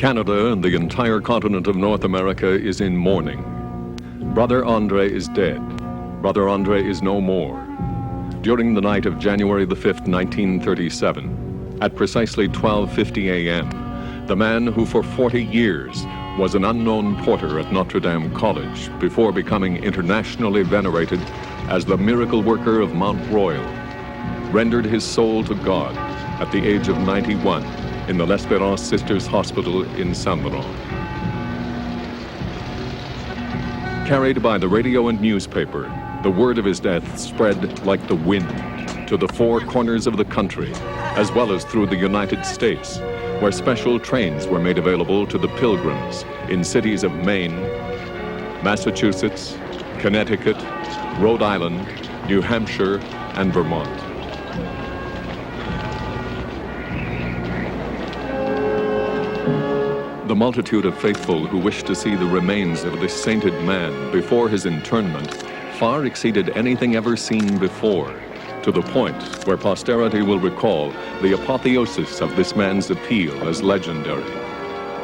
Canada and the entire continent of North America is in mourning. Brother Andre is dead. Brother Andre is no more. During the night of January the 5th, 1937, at precisely 12:50 a.m., the man who for 40 years was an unknown porter at Notre Dame College before becoming internationally venerated as the miracle worker of Mount Royal, rendered his soul to God at the age of 91 in the L'Espérance Sisters Hospital in Saint-Laurent. Carried by the radio and newspaper, the word of his death spread like the wind to the four corners of the country, as well as through the United States, where special trains were made available to the pilgrims in cities of Maine, Massachusetts, Connecticut, Rhode Island, New Hampshire, and Vermont. The multitude of faithful who wished to see the remains of this sainted man before his internment far exceeded anything ever seen before, to the point where posterity will recall the apotheosis of this man's appeal as legendary.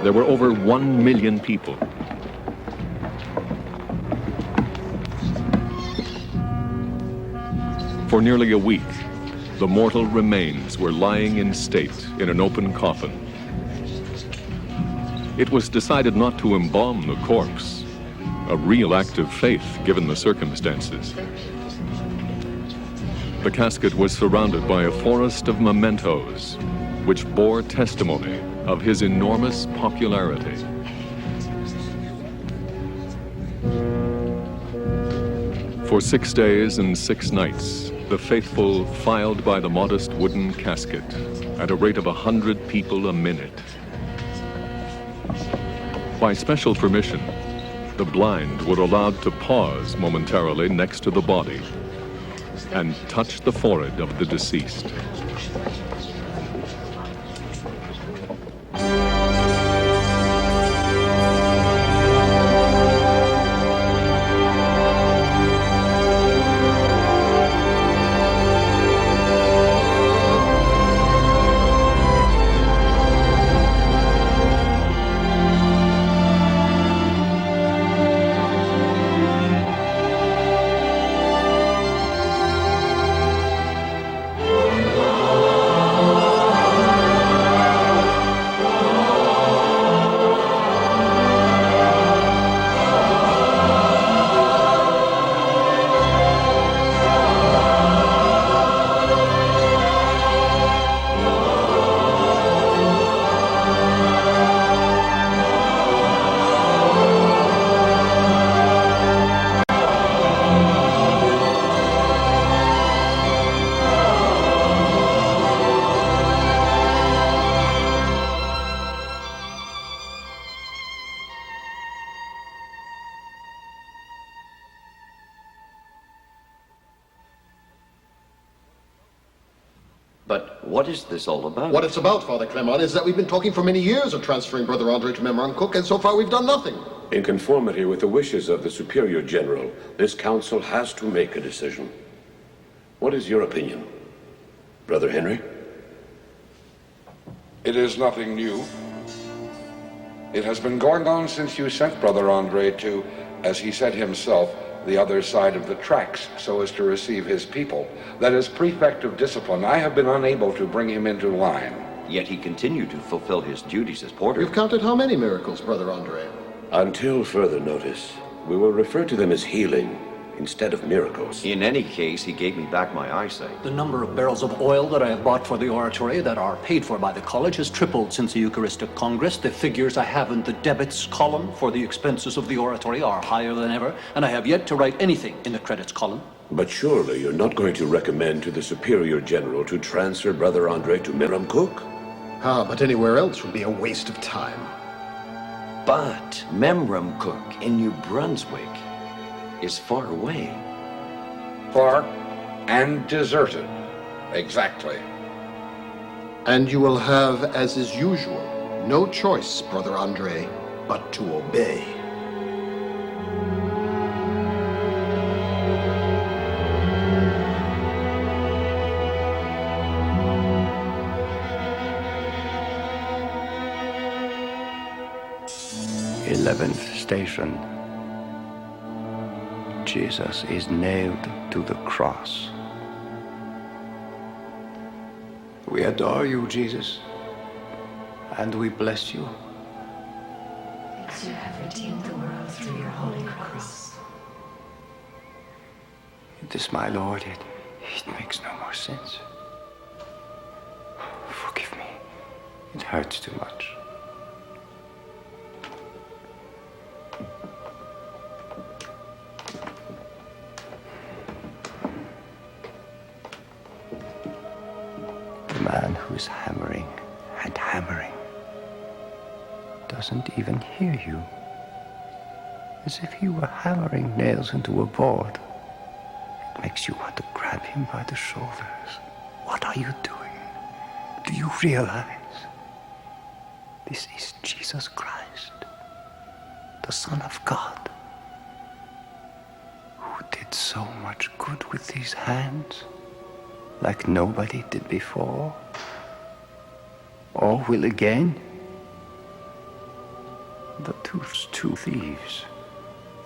There were over 1 million people. For nearly a week, the mortal remains were lying in state in an open coffin. It was decided not to embalm the corpse, a real act of faith given the circumstances. The casket was surrounded by a forest of mementos, which bore testimony of his enormous popularity. For 6 days and 6 nights, the faithful filed by the modest wooden casket at a rate of 100 people a minute. By special permission, the blind were allowed to pause momentarily next to the body and touch the forehead of the deceased. But what is this all about? What it's about, Father Clement, is that we've been talking for many years of transferring Brother Andre to Memramcook, and so far we've done nothing. In conformity with the wishes of the Superior General, this council has to make a decision. What is your opinion, Brother Henry? It is nothing new. It has been going on since you sent Brother Andre to, as he said himself, the other side of the tracks, so as to receive his people. That as prefect of discipline, I have been unable to bring him into line. Yet he continued to fulfill his duties as porter. You've counted how many miracles, Brother Andre? Until further notice, we will refer to them as healing instead of miracles. In any case, he gave me back my eyesight. The number of barrels of oil that I have bought for the oratory that are paid for by the college has tripled since the Eucharistic Congress. The figures I have in the debits column for the expenses of the oratory are higher than ever, and I have yet to write anything in the credits column. But surely you're not going to recommend to the Superior General to transfer Brother Andre to Memramcook? But anywhere else would be a waste of time. But Memramcook in New Brunswick is far away. Far and deserted. Exactly. And you will have, as is usual, no choice, Brother Andre, but to obey. 11th station. Jesus is nailed to the cross. We adore you, Jesus, and we bless you. Because you have redeemed the world through your holy cross. This, my Lord, it makes no more sense. Forgive me. It hurts too much. The man who is hammering and hammering doesn't even hear you. As if he were hammering nails into a board. It makes you want to grab him by the shoulders. What are you doing? Do you realize? This is Jesus Christ, the Son of God, who did so much good with these hands, like nobody did before, or will again. The two thieves,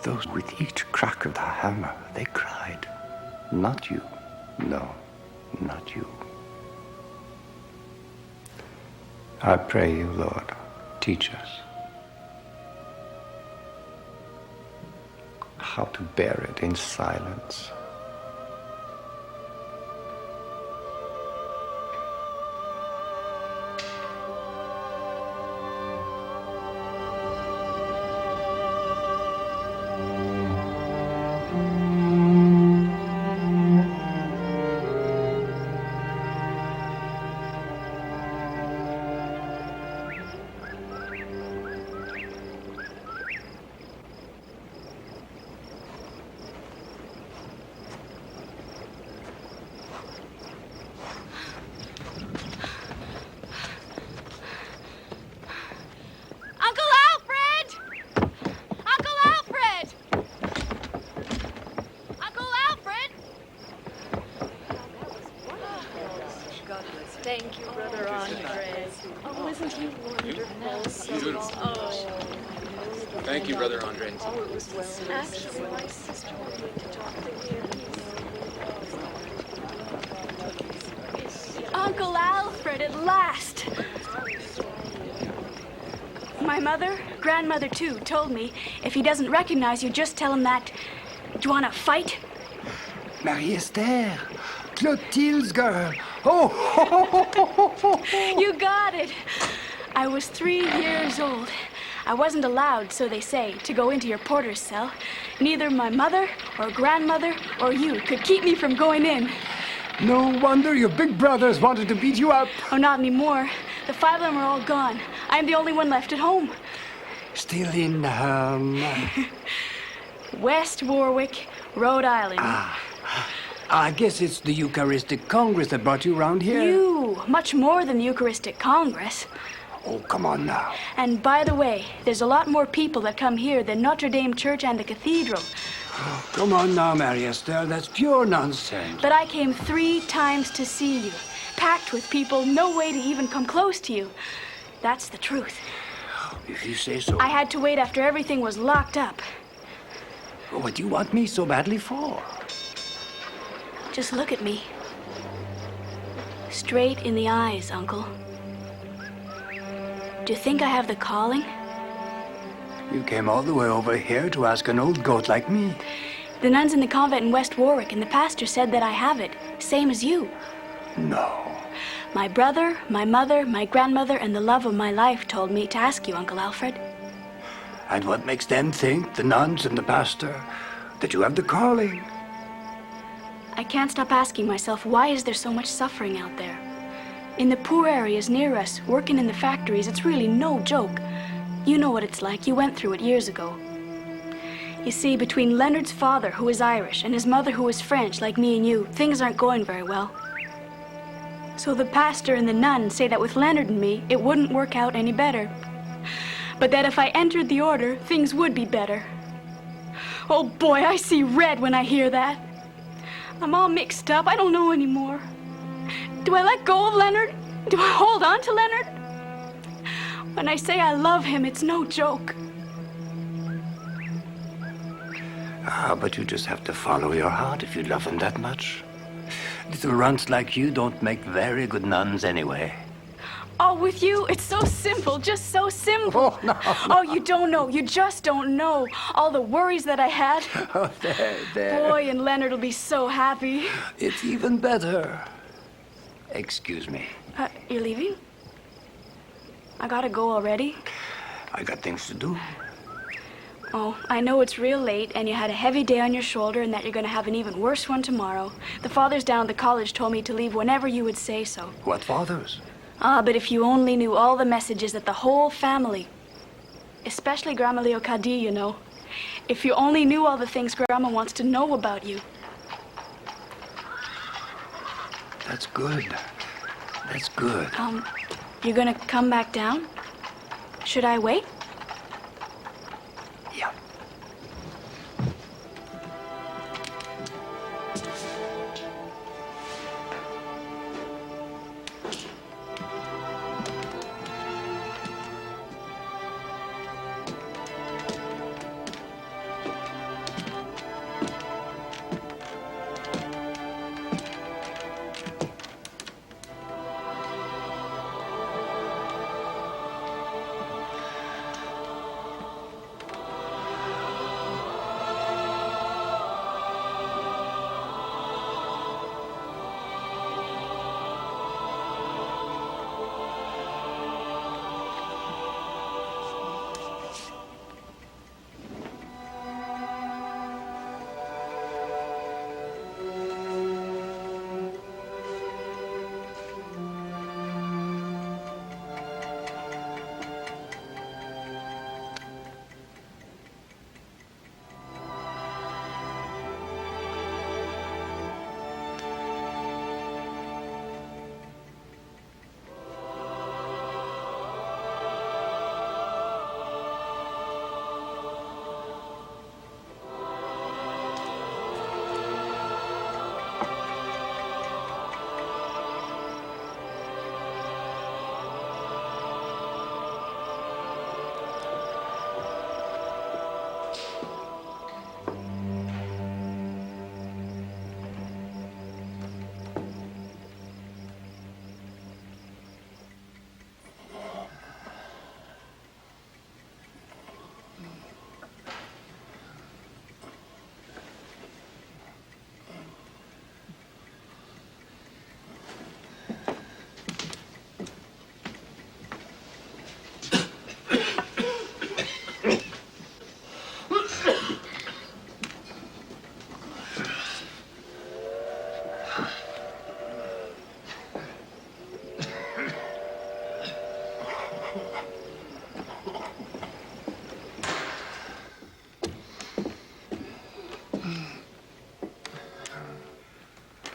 those with each crack of the hammer, they cried, "Not you, no, not you." I pray you, Lord, teach us how to bear it in silence. Thank you, Brother Andre. Oh, isn't he wonderful? Oh. Thank you, Brother Andre. Oh, it was well. Actually, my sister wanted me to talk to him. Uncle Alfred, at last! My mother, grandmother too, told me if he doesn't recognize you, just tell him that. Do you want to fight? Marie-Esther, Clotilde's girl. Oh! You got it. I was 3 years old. I wasn't allowed, so they say, to go into your porter's cell. Neither my mother or grandmother or you could keep me from going in. No wonder your big brothers wanted to beat you up. Oh, not anymore. The 5 of them are all gone. I'm the only one left at home. Still in, West Warwick, Rhode Island. I guess it's the Eucharistic Congress that brought you around here. You, much more than the Eucharistic Congress. Oh, come on now. And by the way, there's a lot more people that come here than Notre Dame Church and the cathedral. Oh, come on now, Marie-Esther. That's pure nonsense. But I came 3 times to see you, packed with people, no way to even come close to you. That's the truth. If you say so. I had to wait after everything was locked up. What do you want me so badly for? Just look at me. Straight in the eyes, Uncle. Do you think I have the calling? You came all the way over here to ask an old goat like me. The nuns in the convent in West Warwick and the pastor said that I have it, same as you. No. My brother, my mother, my grandmother, and the love of my life told me to ask you, Uncle Alfred. And what makes them think, the nuns and the pastor, that you have the calling? I can't stop asking myself, why is there so much suffering out there? In the poor areas near us, working in the factories, it's really no joke. You know what it's like. You went through it years ago. You see, between Leonard's father, who is Irish, and his mother, who is French, like me and you, things aren't going very well. So the pastor and the nun say that with Leonard and me, it wouldn't work out any better. But that if I entered the order, things would be better. Oh boy, I see red when I hear that. I'm all mixed up. I don't know anymore. Do I let go of Leonard? Do I hold on to Leonard? When I say I love him, it's no joke. Ah, but you just have to follow your heart if you love him that much. Little runts like you don't make very good nuns anyway. Oh, with you, it's so simple, just so simple. Oh, no. Oh, you don't know. You just don't know. All the worries that I had. Oh, there. Boy, and Leonard will be so happy. It's even better. Excuse me. You're leaving? I gotta go already. I got things to do. Oh, I know it's real late and you had a heavy day on your shoulder and that you're gonna have an even worse one tomorrow. The fathers down at the college told me to leave whenever you would say so. What fathers? Ah, but if you only knew all the messages that the whole family, especially Grandma Leocadie, you know. If you only knew all the things Grandma wants to know about you. That's good. That's good. You're gonna come back down? Should I wait? Yeah.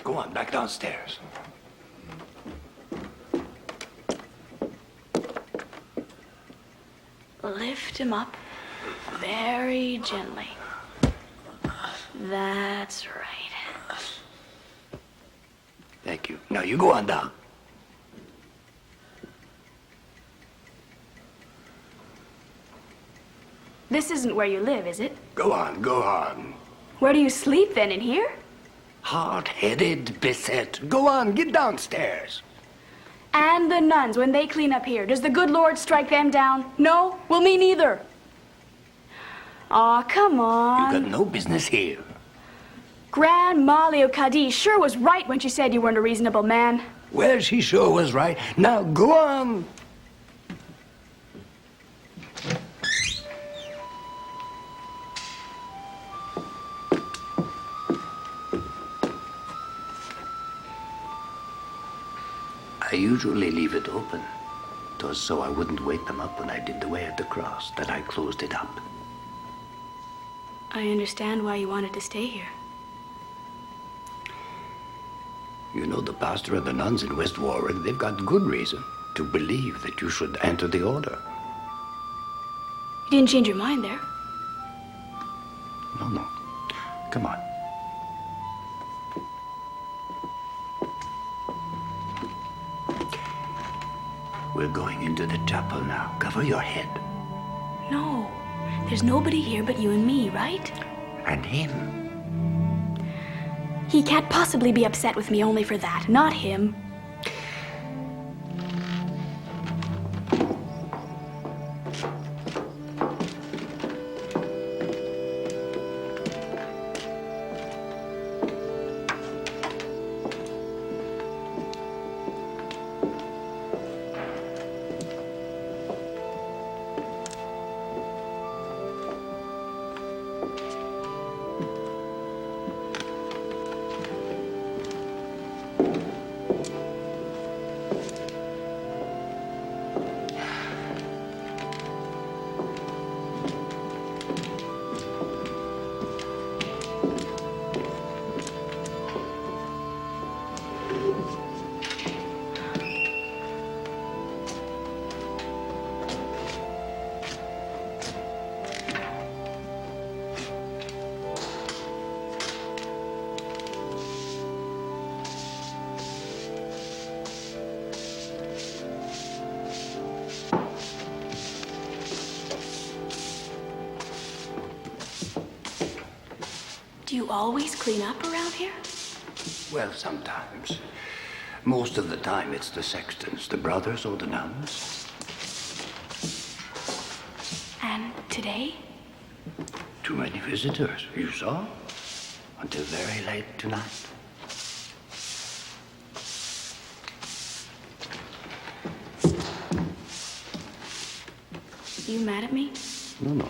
Go on, back downstairs. Lift him up very gently. That's right. Thank you. Now you go on down. This isn't where you live, is it? Go on, go on. Where do you sleep then, in here? Hard-headed Bissett. Go on, get downstairs. And the nuns, when they clean up here, does the good Lord strike them down? No? Well, me neither. Aw, come on. You got no business here. Grandma Leocadie sure was right when she said you weren't a reasonable man. Well, she sure was right. Now go on. I usually leave it open. 'Twas so I wouldn't wake them up when I did the way of the cross, that I closed it up. I understand why you wanted to stay here. You know, the pastor and the nuns in West Warwick, they've got good reason to believe that you should enter the order. You didn't change your mind there. No. Come on. We're going into the chapel now. Cover your head. No. There's nobody here but you and me, right? And him. He can't possibly be upset with me only for that, not him. Do you always clean up around here? Well, sometimes. Most of the time it's the sextons, the brothers or the nuns. And today? Too many visitors, you saw? Until very late tonight. You mad at me? No.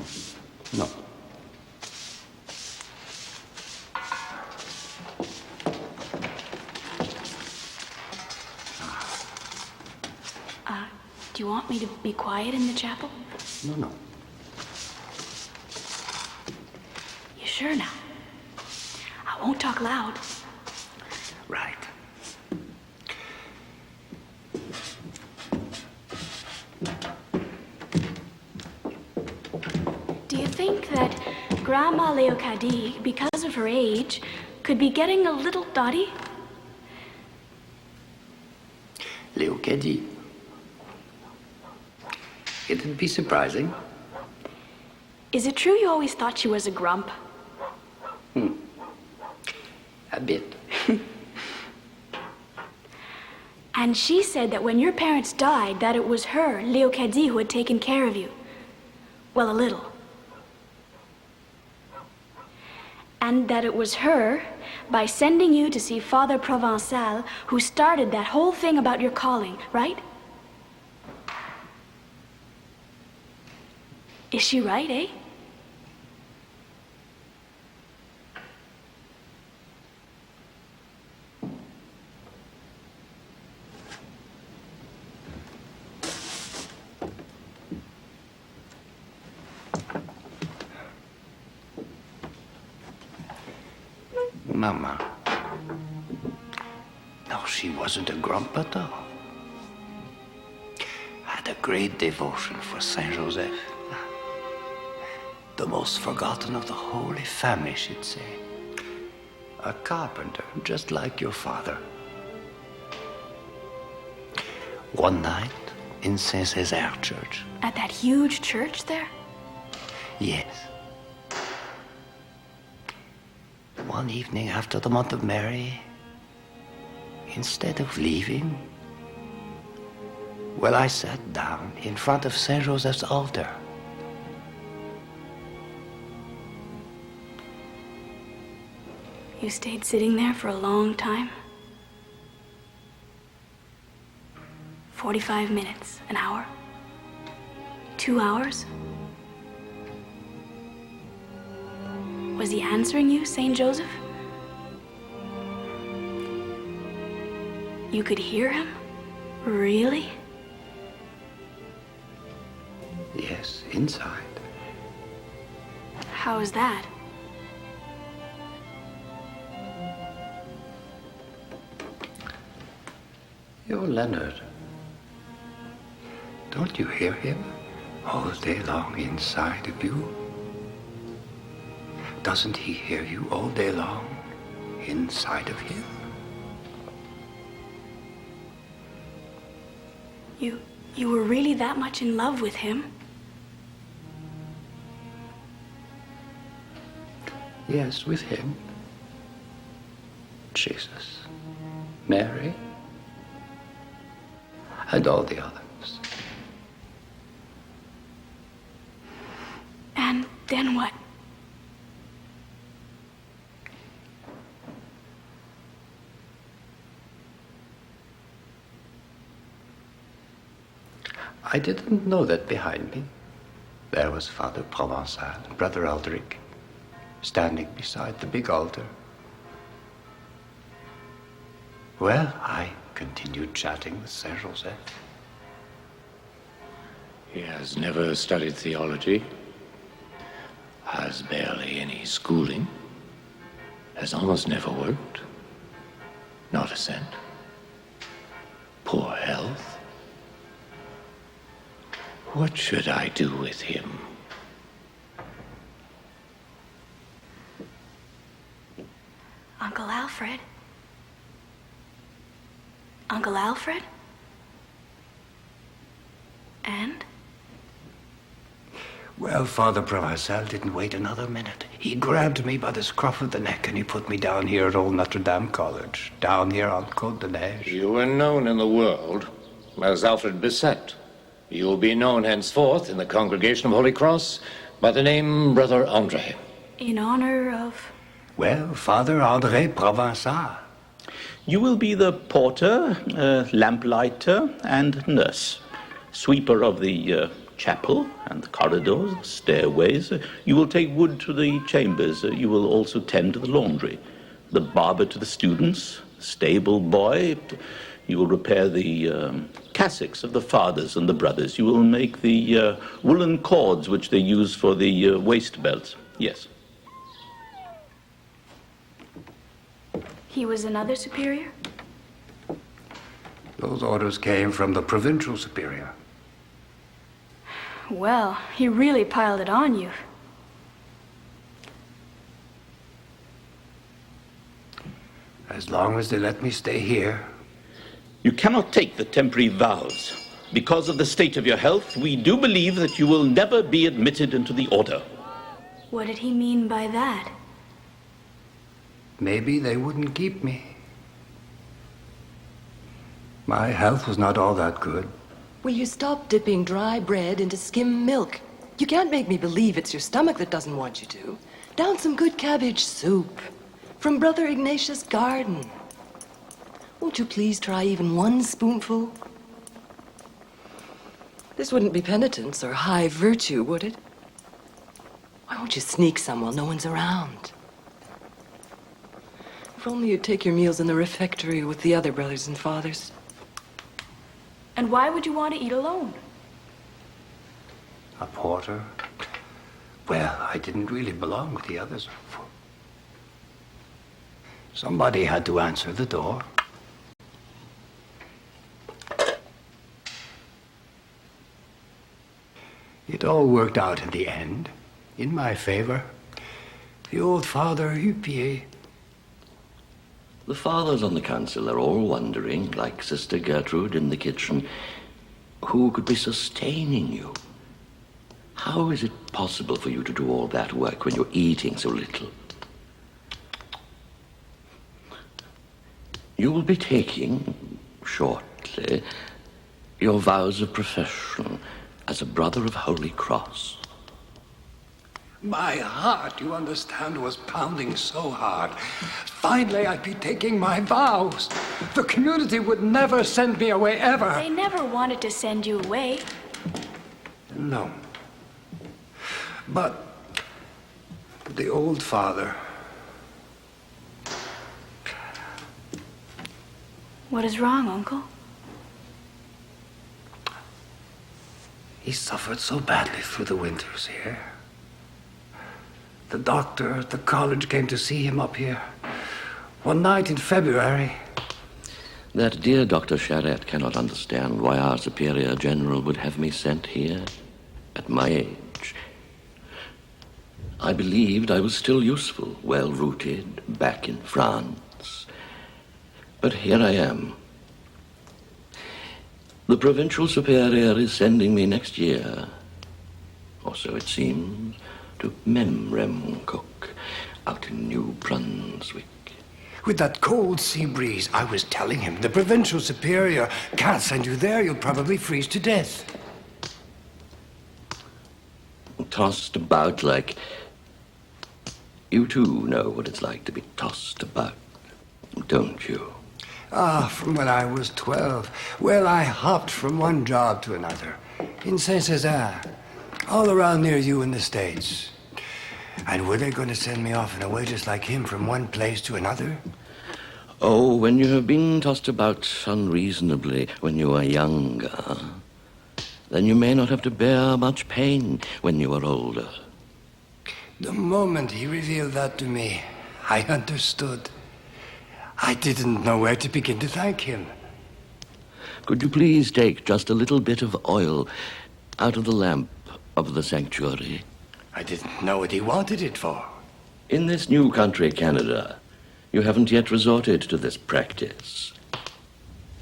Do you want me to be quiet in the chapel? No. You sure now? I won't talk loud. Right. Do you think that Grandma Leocadie, because of her age, could be getting a little dotty? Leocadie. It'd be surprising. Is it true you always thought she was a grump? A bit. And she said that when your parents died, that it was her, Leocadie, who had taken care of you. Well, a little. And that it was her, by sending you to see Father Provençal, who started that whole thing about your calling, right? Is she right, eh? Mama. No, she wasn't a grump at all. Had a great devotion for Saint Joseph. The most forgotten of the Holy Family, she'd say. A carpenter, just like your father. One night in Saint-Césaire Church. At that huge church there? Yes. One evening after the month of Mary, instead of leaving, well, I sat down in front of Saint Joseph's altar. You stayed sitting there for a long time? 45 minutes, an hour? 2 hours? Was he answering you, Saint Joseph? You could hear him? Really? Yes, inside. How is that? Your Leonard. Don't you hear him all day long inside of you? Doesn't he hear you all day long inside of him? You were really that much in love with him? Yes, with him. Jesus, Mary, and all the others. And then what? I didn't know that behind me there was Father Provençal and Brother Aldrich standing beside the big altar. Well, I continued chatting with Saint Joseph. He has never studied theology, has barely any schooling, has almost never worked, not a cent, poor health. What should I do with him? Uncle Alfred? Uncle Alfred? And? Well, Father Provençal didn't wait another minute. He grabbed me by the scruff of the neck and he put me down here at old Notre Dame College, down here on Côte de Neige. You were known in the world as Alfred Bisset. You will be known henceforth in the Congregation of Holy Cross by the name Brother Andre. In honor of? Well, Father André Provençal. You will be the porter, lamplighter, and nurse. Sweeper of the chapel and the corridors, stairways. You will take wood to the chambers. You will also tend to the laundry. The barber to the students, stable boy. You will repair the cassocks of the fathers and the brothers. You will make the woolen cords which they use for the waist belts. Yes. He was another superior? Those orders came from the provincial superior. Well, he really piled it on you. As long as they let me stay here. You cannot take the temporary vows. Because of the state of your health, we do believe that you will never be admitted into the order. What did he mean by that? Maybe they wouldn't keep me. My health was not all that good. Will you stop dipping dry bread into skim milk? You can't make me believe it's your stomach that doesn't want you to. Down some good cabbage soup from Brother Ignatius' garden. Won't you please try even one spoonful? This wouldn't be penitence or high virtue, would it? Why won't you sneak some while no one's around? If only you'd take your meals in the refectory with the other brothers and fathers. And why would you want to eat alone? A porter? Well, I didn't really belong with the others. Somebody had to answer the door. It all worked out in the end, in my favor. The old Father Hupier. The fathers on the council are all wondering, like Sister Gertrude in the kitchen, who could be sustaining you? How is it possible for you to do all that work when you're eating so little? You will be taking, shortly, your vows of profession as a brother of Holy Cross. My heart, you understand, was pounding so hard. Finally, I'd be taking my vows. The community would never send me away, ever. They never wanted to send you away. No. But the old Father... What is wrong, Uncle? He suffered so badly through the winters here. The doctor at the college came to see him up here one night in February. That dear Dr. Charette cannot understand why our Superior General would have me sent here at my age. I believed I was still useful, well-rooted, back in France. But here I am. The Provincial Superior is sending me next year, or so it seems, to Memrem Cook, out in New Brunswick. With that cold sea breeze, I was telling him the provincial superior can't send you there. You'll probably freeze to death. Tossed about like... You too know what it's like to be tossed about, don't you? Ah, from when I was 12. Well, I hopped from one job to another. In Saint-Césaire, all around near you in the States. And were they going to send me off in a way just like him from one place to another? Oh, when you have been tossed about unreasonably when you are younger, then you may not have to bear much pain when you are older. The moment he revealed that to me, I understood. I didn't know where to begin to thank him. Could you please take just a little bit of oil out of the lamp of the sanctuary? I didn't know what he wanted it for. In this new country, Canada, you haven't yet resorted to this practice.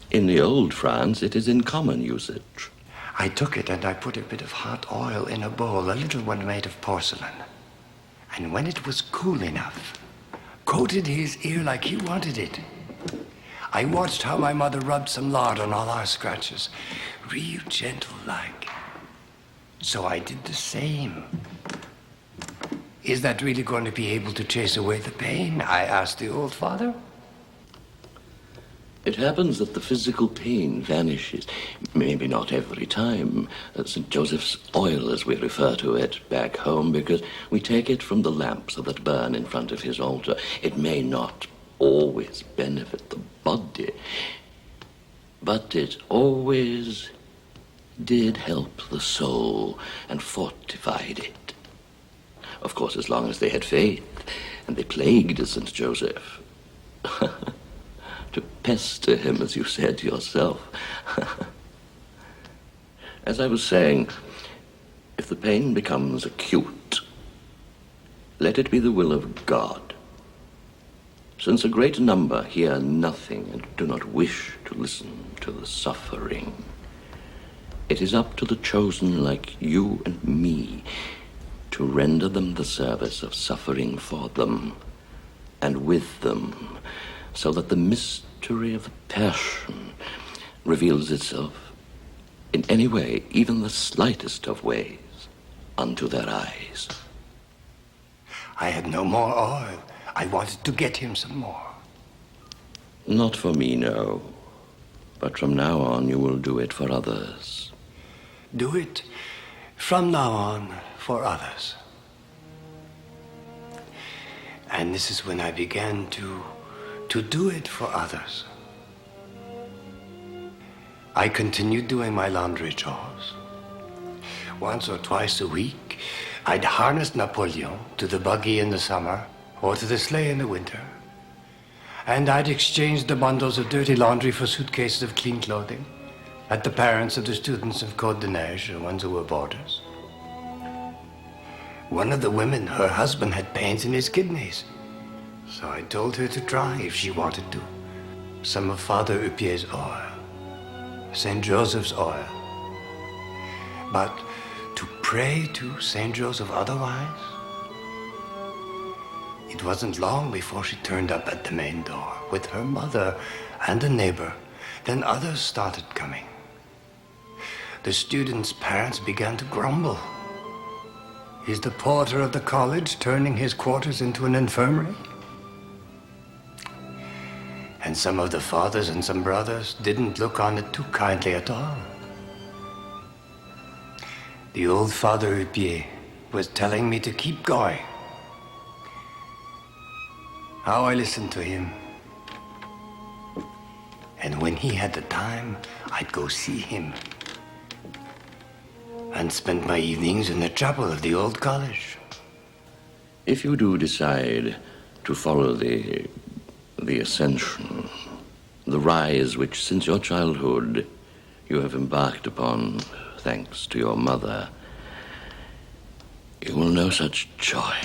In the old France, it is in common usage. I took it and I put a bit of hot oil in a bowl, a little one made of porcelain. And when it was cool enough, coated his ear like he wanted it. I watched how my mother rubbed some lard on all our scratches, real gentle like. So I did the same. Is that really going to be able to chase away the pain? I asked the old father. It happens that the physical pain vanishes, maybe not every time, St. Joseph's oil, as we refer to it back home, because we take it from the lamps that burn in front of his altar. It may not always benefit the body, but it always did help the soul and fortified it. Of course, as long as they had faith, and they plagued St. Joseph. To pester him, as you said yourself. As I was saying, if the pain becomes acute, let it be the will of God. Since a great number hear nothing and do not wish to listen to the suffering, it is up to the chosen like you and me to render them the service of suffering for them and with them, so that the mystery of the passion reveals itself in any way, even the slightest of ways, unto their eyes. I had no more oil. I wanted to get him some more. Not for me, no. But from now on, you will do it for others. Do it from now on for others. And this is when I began to do it for others. I continued doing my laundry chores. Once or twice a week, I'd harness Napoleon to the buggy in the summer or to the sleigh in the winter. And I'd exchange the bundles of dirty laundry for suitcases of clean clothing at the parents of the students of Côte de Neige, the ones who were boarders. One of the women, her husband had pains in his kidneys. So I told her to try, if she wanted to, some of Father Hupier's oil, St. Joseph's oil. But to pray to St. Joseph otherwise? It wasn't long before she turned up at the main door with her mother and a neighbor. Then others started coming. The students' parents began to grumble. Is the porter of the college turning his quarters into an infirmary? And some of the fathers and some brothers didn't look on it too kindly at all. The old Father Hupier was telling me to keep going. How I listened to him. And when he had the time, I'd go see him. And spend my evenings in the chapel of the old college. If you do decide to follow the ascension, the rise which since your childhood you have embarked upon, thanks to your mother, you will know such joy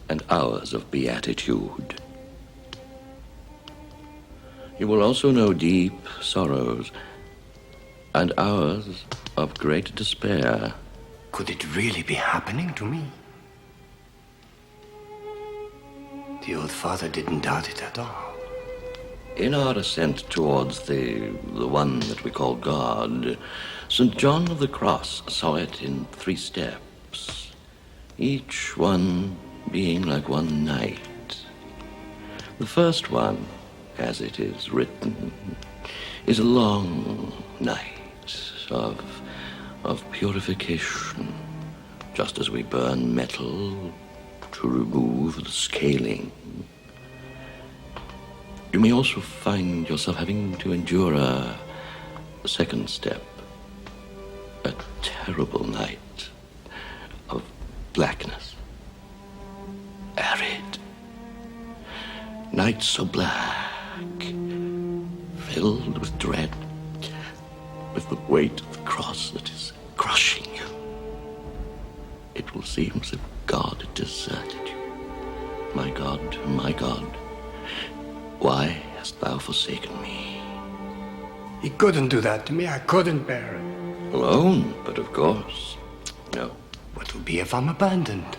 and hours of beatitude. You will also know deep sorrows and hours of great despair. Could it really be happening to me? The old father didn't doubt it at all. In our ascent towards the one that we call God, St. John of the Cross saw it in 3 steps, each one being like one night. The first one, as it is written, is a long night of purification, just as we burn metal to remove the scaling. You may also find yourself having to endure a second step, a terrible night of blackness, arid, night so black, filled with dread, with the weight of the cross that is crushing you. It will seem as if God had deserted you. My God, why hast thou forsaken me? He couldn't do that to me. I couldn't bear it. Alone, but of course. No. What will be if I'm abandoned?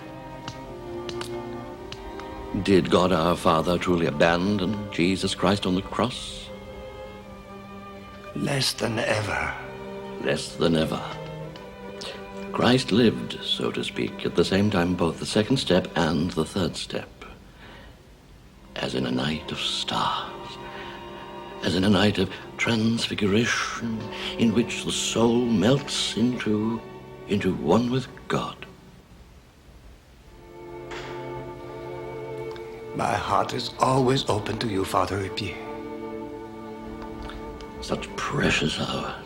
Did God our Father truly abandon Jesus Christ on the cross? Less than ever. Less than ever. Christ lived, so to speak, at the same time both the second step and the third step. As in a night of stars, as in a night of transfiguration, in which the soul melts into one with God. My heart is always open to you, Father Ripier. Such precious hours.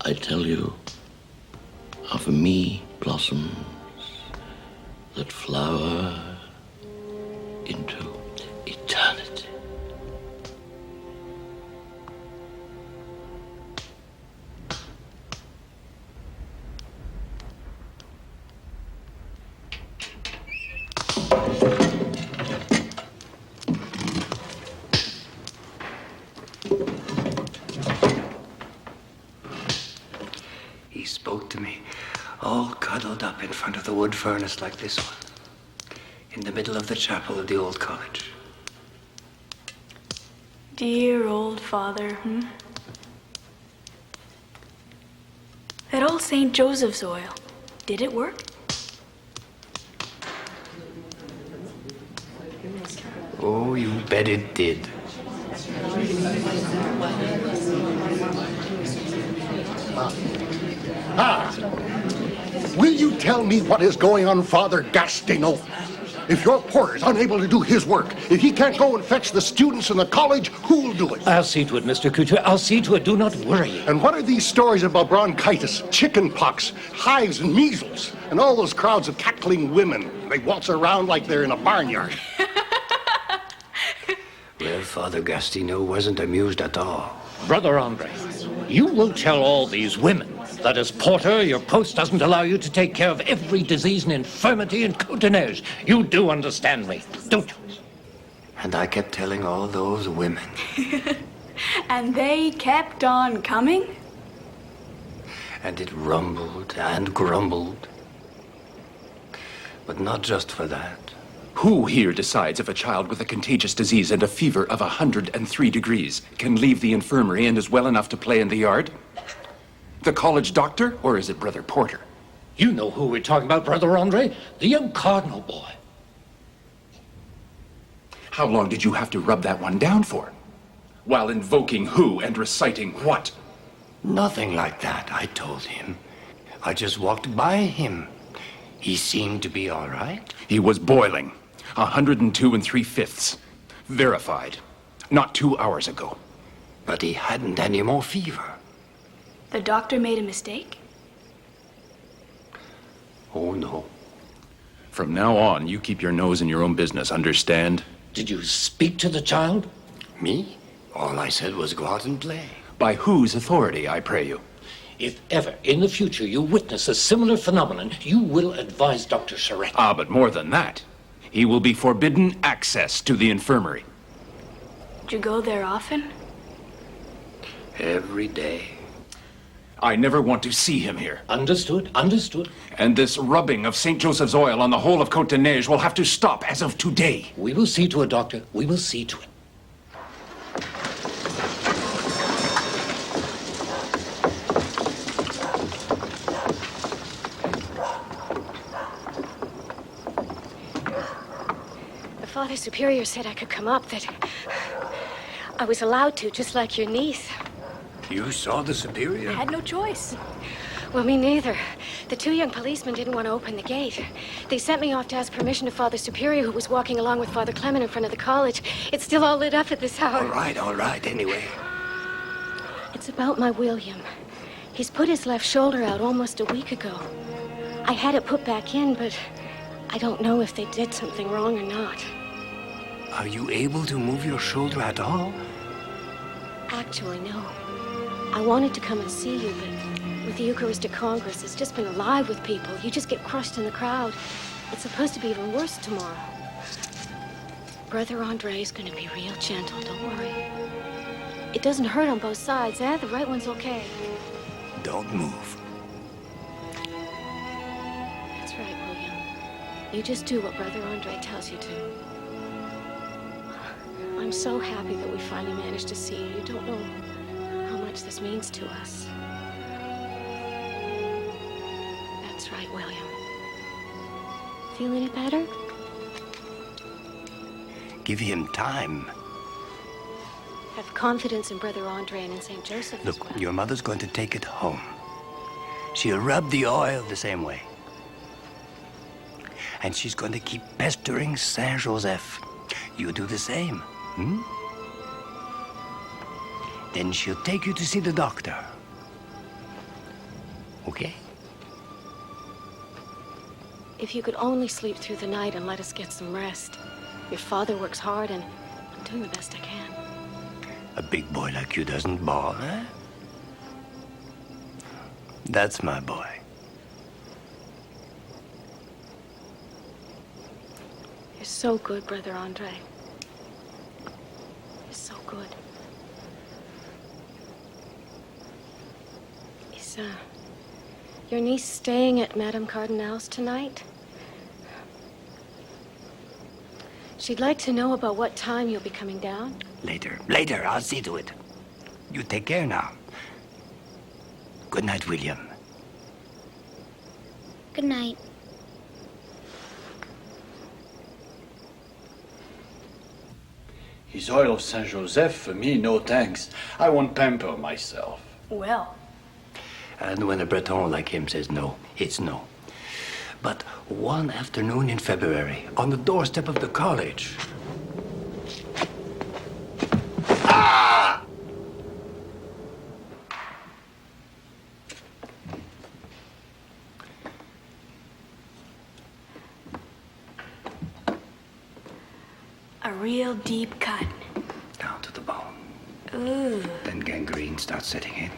I tell you, are for me blossoms that flower into eternity. He spoke to me, all cuddled up in front of the wood furnace like this one, in the middle of the chapel of the old college. Dear old father, That old St. Joseph's oil, did it work? Oh, you bet it did. Will you tell me what is going on, Father Gastineau? If your porter is unable to do his work, if he can't go and fetch the students in the college, who will do it? I'll see to it, Mr. Couture. I'll see to it. Do not worry. And what are these stories about bronchitis, chicken pox, hives, and measles, and all those crowds of cackling women? They waltz around like they're in a barnyard. Well, Father Gastineau wasn't amused at all. Brother Andre, you will tell all these women that as porter, your post doesn't allow you to take care of every disease and infirmity in Cotonage. You do understand me, don't you? And I kept telling all those women. And they kept on coming? And it rumbled and grumbled. But not just for that. Who here decides if a child with a contagious disease and a fever of 103 degrees can leave the infirmary and is well enough to play in the yard? The college doctor, or is it Brother Porter? You know who we're talking about, Brother Andre. The young cardinal boy. How long did you have to rub that one down for? While invoking who and reciting what? Nothing like that, I told him. I just walked by him. He seemed to be all right. He was boiling. 102 3/5. Verified. Not 2 hours ago. But he hadn't any more fever. The doctor made a mistake? Oh, no. From now on, you keep your nose in your own business, understand? Did you speak to the child? Me? All I said was go out and play. By whose authority, I pray you? If ever in the future you witness a similar phenomenon, you will advise Dr. Charette. Ah, but more than that. He will be forbidden access to the infirmary. Did you go there often? Every day. I never want to see him here. Understood, understood. And this rubbing of St. Joseph's oil on the whole of Côte de Neige will have to stop as of today. We will see to it, Doctor. We will see to it. The Father Superior said I could come up, that I was allowed to, just like your niece. You saw the Superior? I had no choice. Well, me neither. The two young policemen didn't want to open the gate. They sent me off to ask permission to Father Superior, who was walking along with Father Clement in front of the college. It's still all lit up at this hour. All right, anyway. It's about my William. He's put his left shoulder out almost a week ago. I had it put back in, but I don't know if they did something wrong or not. Are you able to move your shoulder at all? Actually, no. I wanted to come and see you, but with the Eucharistic Congress, it's just been alive with people. You just get crushed in the crowd. It's supposed to be even worse tomorrow. Brother Andre is going to be real gentle, don't worry. It doesn't hurt on both sides, eh? The right one's okay. Don't move. That's right, William. You just do what Brother Andre tells you to. I'm so happy that we finally managed to see you. You don't know how much this means to us. That's right, William. Feel any better? Give him time. Have confidence in Brother Andre and in St. Joseph as Look, well. your mother's going to take it home. She'll rub the oil the same way. And she's going to keep pestering Saint Joseph. You do the same. Then she'll take you to see the doctor. Okay? If you could only sleep through the night and let us get some rest. Your father works hard, and I'm doing the best I can. A big boy like you doesn't bawl, eh? That's my boy. You're so good, Brother Andre. You're so good. Is, your niece staying at Madame Cardinal's tonight? She'd like to know about what time you'll be coming down. Later, I'll see to it. You take care now. Good night, William. Good night. His oil of Saint Joseph, for me, no thanks. I won't pamper myself. Well. And when a Breton like him says no, it's no. But one afternoon in February, on the doorstep of the college. Ah! A real deep cut. Down to the bone. Ooh. Then gangrene starts setting in.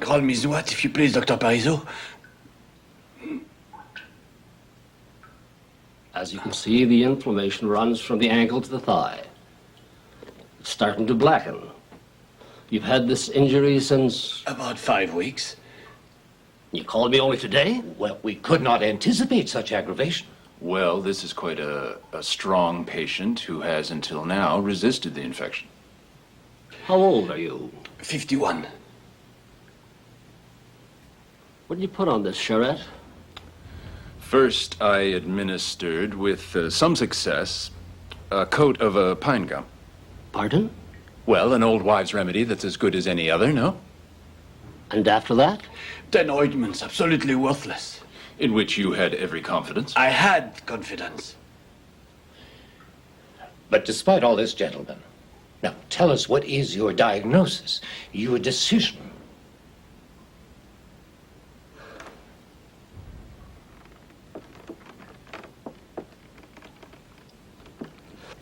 Call me what, if you please, Dr. Parizeau. As you can see, the inflammation runs from the ankle to the thigh. It's starting to blacken. You've had this injury since... About 5 weeks. You called me only today? Well, we could not anticipate such aggravation. Well, this is quite a strong patient who has, until now, resisted the infection. How old are you? 51. What did you put on this, Charette? First, I administered, with some success, a coat of a pine gum. Pardon? Well, an old wives' remedy that's as good as any other, no? And after that? 10 ointments, absolutely worthless. In which you had every confidence? I had confidence. But despite all this, gentlemen, now tell us, what is your diagnosis, your decision?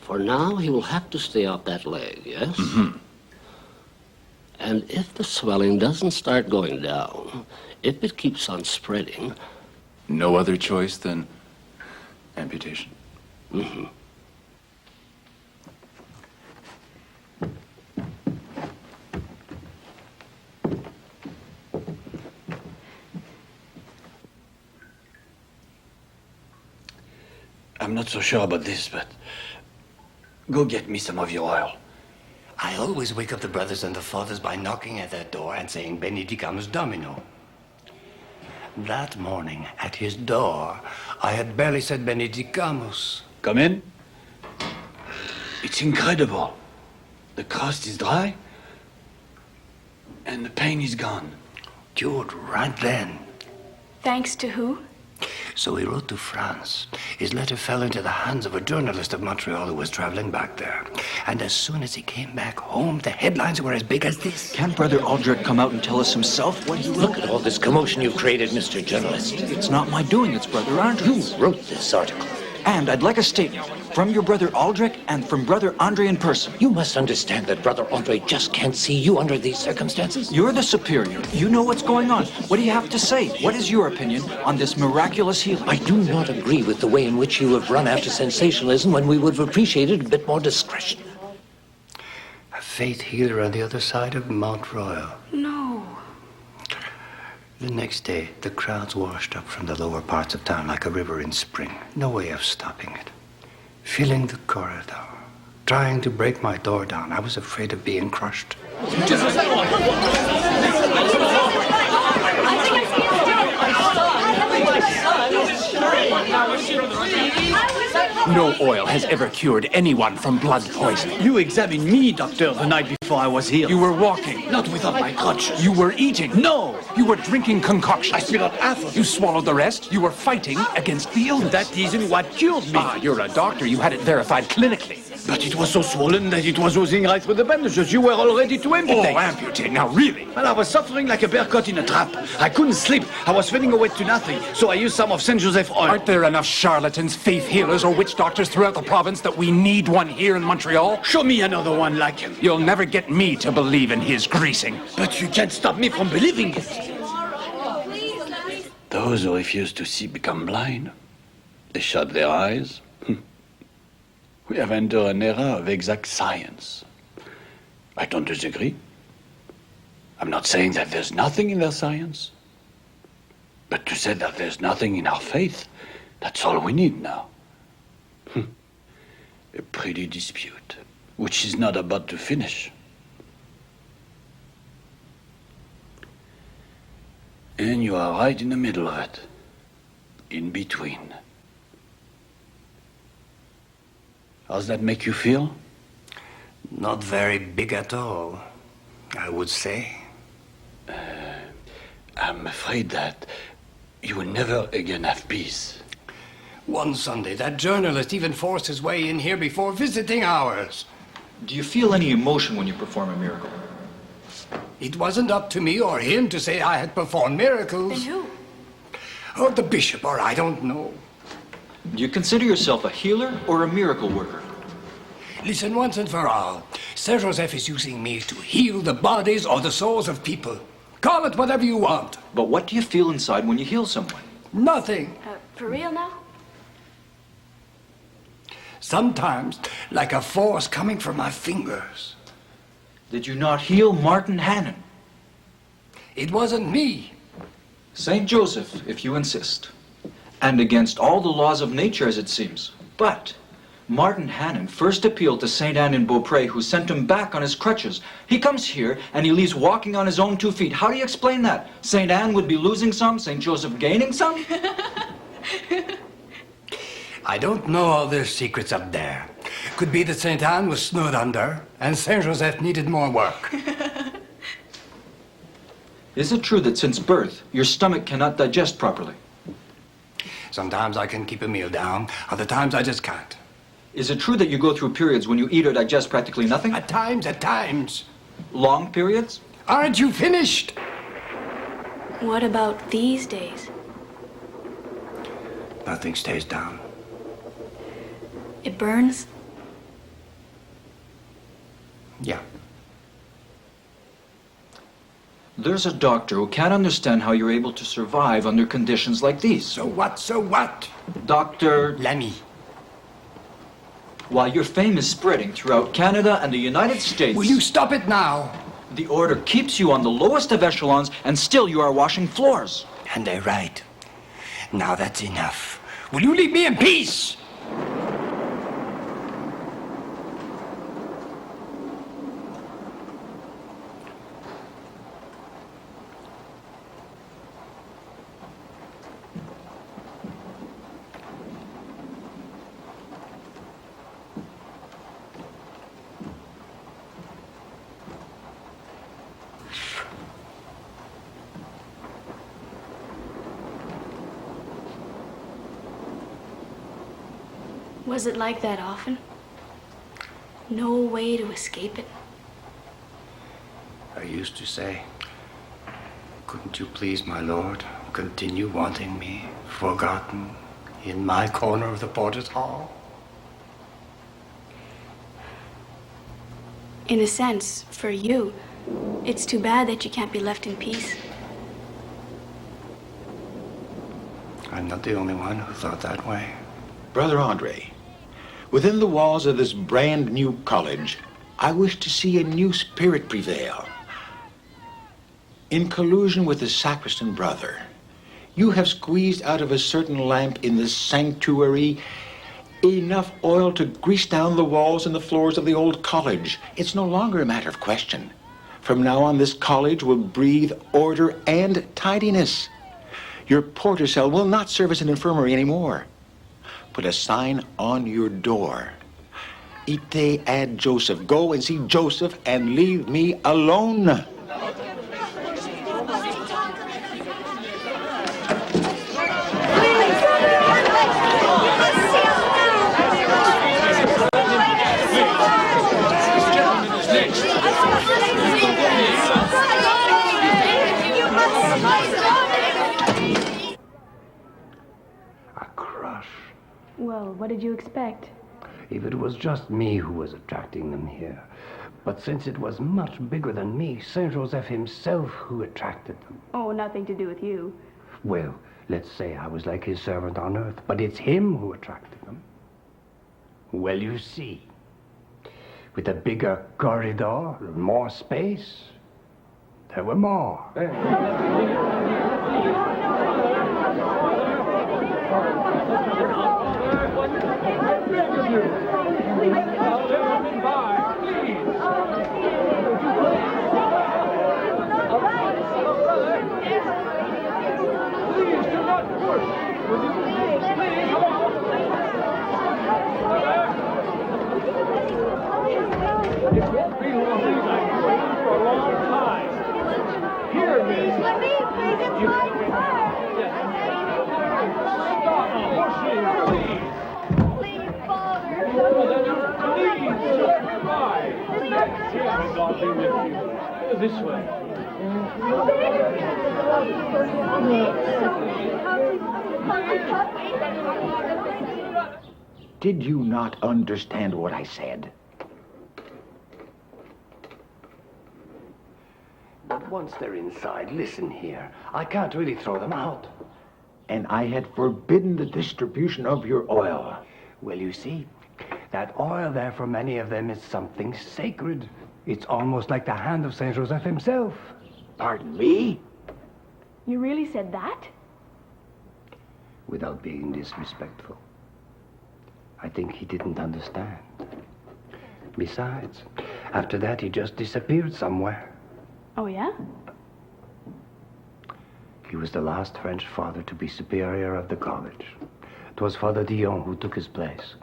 For now, he will have to stay off that leg, yes? Mm-hmm. And if the swelling doesn't start going down, if it keeps on spreading... No other choice than amputation. Mm-hmm. I'm not so sure about this, but go get me some of your oil. I always wake up the brothers and the fathers by knocking at their door and saying Benedicamus Domino. That morning, at his door, I had barely said Benedicamus. Come in. It's incredible. The crust is dry, and the pain is gone. Cured right then. Thanks to who? So he wrote to France. His letter fell into the hands of a journalist of Montreal who was traveling back there. And as soon as he came back home, the headlines were as big as this. Can't Brother Aldrich come out and tell us himself what he wrote? Look at all this commotion you've created, Mr. Journalist. It's not my doing, it's Brother Andre's. You wrote this article. And I'd like a statement from your Brother Aldrich and from Brother Andre in person. You must understand that Brother Andre just can't see you under these circumstances. You're the superior. You know what's going on. What do you have to say? What is your opinion on this miraculous healing? I do not agree with the way in which you have run after sensationalism when we would have appreciated a bit more discretion. A faith healer on the other side of Mount Royal. No. The next day, the crowds washed up from the lower parts of town like a river in spring. No way of stopping it. Filling the corridor, trying to break my door down. I was afraid of being crushed. No oil has ever cured anyone from blood poisoning. You examined me, doctor, the night before I was here. You were walking. Not without my crutches. You were eating. No! You were drinking concoctions. I spit out half of it. You swallowed the rest. You were fighting against the illness. That isn't what cured me. Ah, you're a doctor. You had it verified clinically. But it was so swollen that it was oozing right through the bandages. You were all ready to amputate. Oh, amputate. Now, really? Well, I was suffering like a bear caught in a trap. I couldn't sleep. I was fading away to nothing. So I used some of Saint Joseph oil. Aren't there enough charlatans, faith healers, or witch doctors throughout the province that we need one here in Montreal? Show me another one like him. You'll never get me to believe in his greasing. But you can't stop me from believing it. Those who refuse to see become blind. They shut their eyes. We have entered an era of exact science. I don't disagree. I'm not saying that there's nothing in their science. But to say that there's nothing in our faith, that's all we need now. A pretty dispute, which is not about to finish. And you are right in the middle of it. In between. How's that make you feel? Not very big at all, I would say. I'm afraid that you will never again have peace. One Sunday, that journalist even forced his way in here before visiting hours. Do you feel any emotion when you perform a miracle? It wasn't up to me or him to say I had performed miracles. Then who? Or the bishop, or I don't know. Do you consider yourself a healer or a miracle worker? Listen once and for all. Saint Joseph is using me to heal the bodies or the souls of people. Call it whatever you want. But what do you feel inside when you heal someone? Nothing. For real now? Sometimes, like a force coming from my fingers. Did you not heal Martin Hannon? It wasn't me. Saint Joseph, if you insist. And against all the laws of nature, as it seems. But Martin Hannon first appealed to Saint Anne in Beaupré, who sent him back on his crutches. He comes here, and he leaves walking on his own 2 feet. How do you explain that? Saint Anne would be losing some, Saint Joseph gaining some? I don't know all their secrets up there. Could be that Saint Anne was snowed under, and Saint Joseph needed more work. Is it true that since birth, your stomach cannot digest properly? Sometimes I can keep a meal down, other times I just can't. Is it true that you go through periods when you eat or digest practically nothing? At times. Long periods? Aren't you finished? What about these days? Nothing stays down. It burns? Yeah. There's a doctor who can't understand how you're able to survive under conditions like these. So what? So what? Dr. Lamy. While your fame is spreading throughout Canada and the United States... Will you stop it now? The order keeps you on the lowest of echelons, and still you are washing floors. And they're right. Now that's enough. Will you leave me in peace? Was it like that often? No way to escape it? I used to say, couldn't you please, my lord, continue wanting me forgotten in my corner of the porter's hall? In a sense, for you, it's too bad that you can't be left in peace. I'm not the only one who thought that way. Brother Andre, within the walls of this brand new college, I wish to see a new spirit prevail. In collusion with the sacristan brother, you have squeezed out of a certain lamp in this sanctuary enough oil to grease down the walls and the floors of the old college. It's no longer a matter of question. From now on, this college will breathe order and tidiness. Your porter cell will not serve as an infirmary anymore. Put a sign on your door. Ite ad Joseph. Go and see Joseph and leave me alone. Well, what did you expect? If it was just me who was attracting them here. But since it was much bigger than me, Saint Joseph himself who attracted them. Oh, nothing to do with you. Well, let's say I was like his servant on earth, but it's him who attracted them. Well, you see, with a bigger corridor, more space, there were more. This way. Did you not understand what I said? But once they're inside, listen here. I can't really throw them out. And I had forbidden the distribution of your oil. Well, you see, that oil there for many of them is something sacred. It's almost like the hand of Saint Joseph himself. Pardon me? You really said that? Without being disrespectful. I think he didn't understand. Besides, after that he just disappeared somewhere. Oh, yeah? He was the last French father to be superior of the college. It was Father Dion who took his place.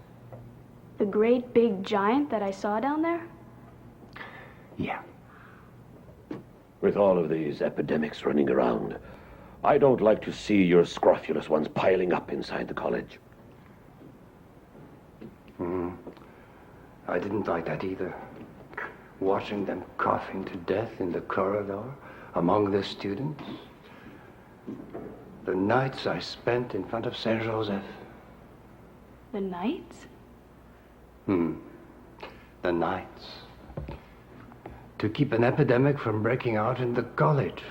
The great big giant that I saw down there? Yeah. With all of these epidemics running around, I don't like to see your scrofulous ones piling up inside the college. I didn't like that either. Watching them coughing to death in the corridor among the students. The nights I spent in front of Saint Joseph. The nights? The nights. to keep an epidemic from breaking out in the college.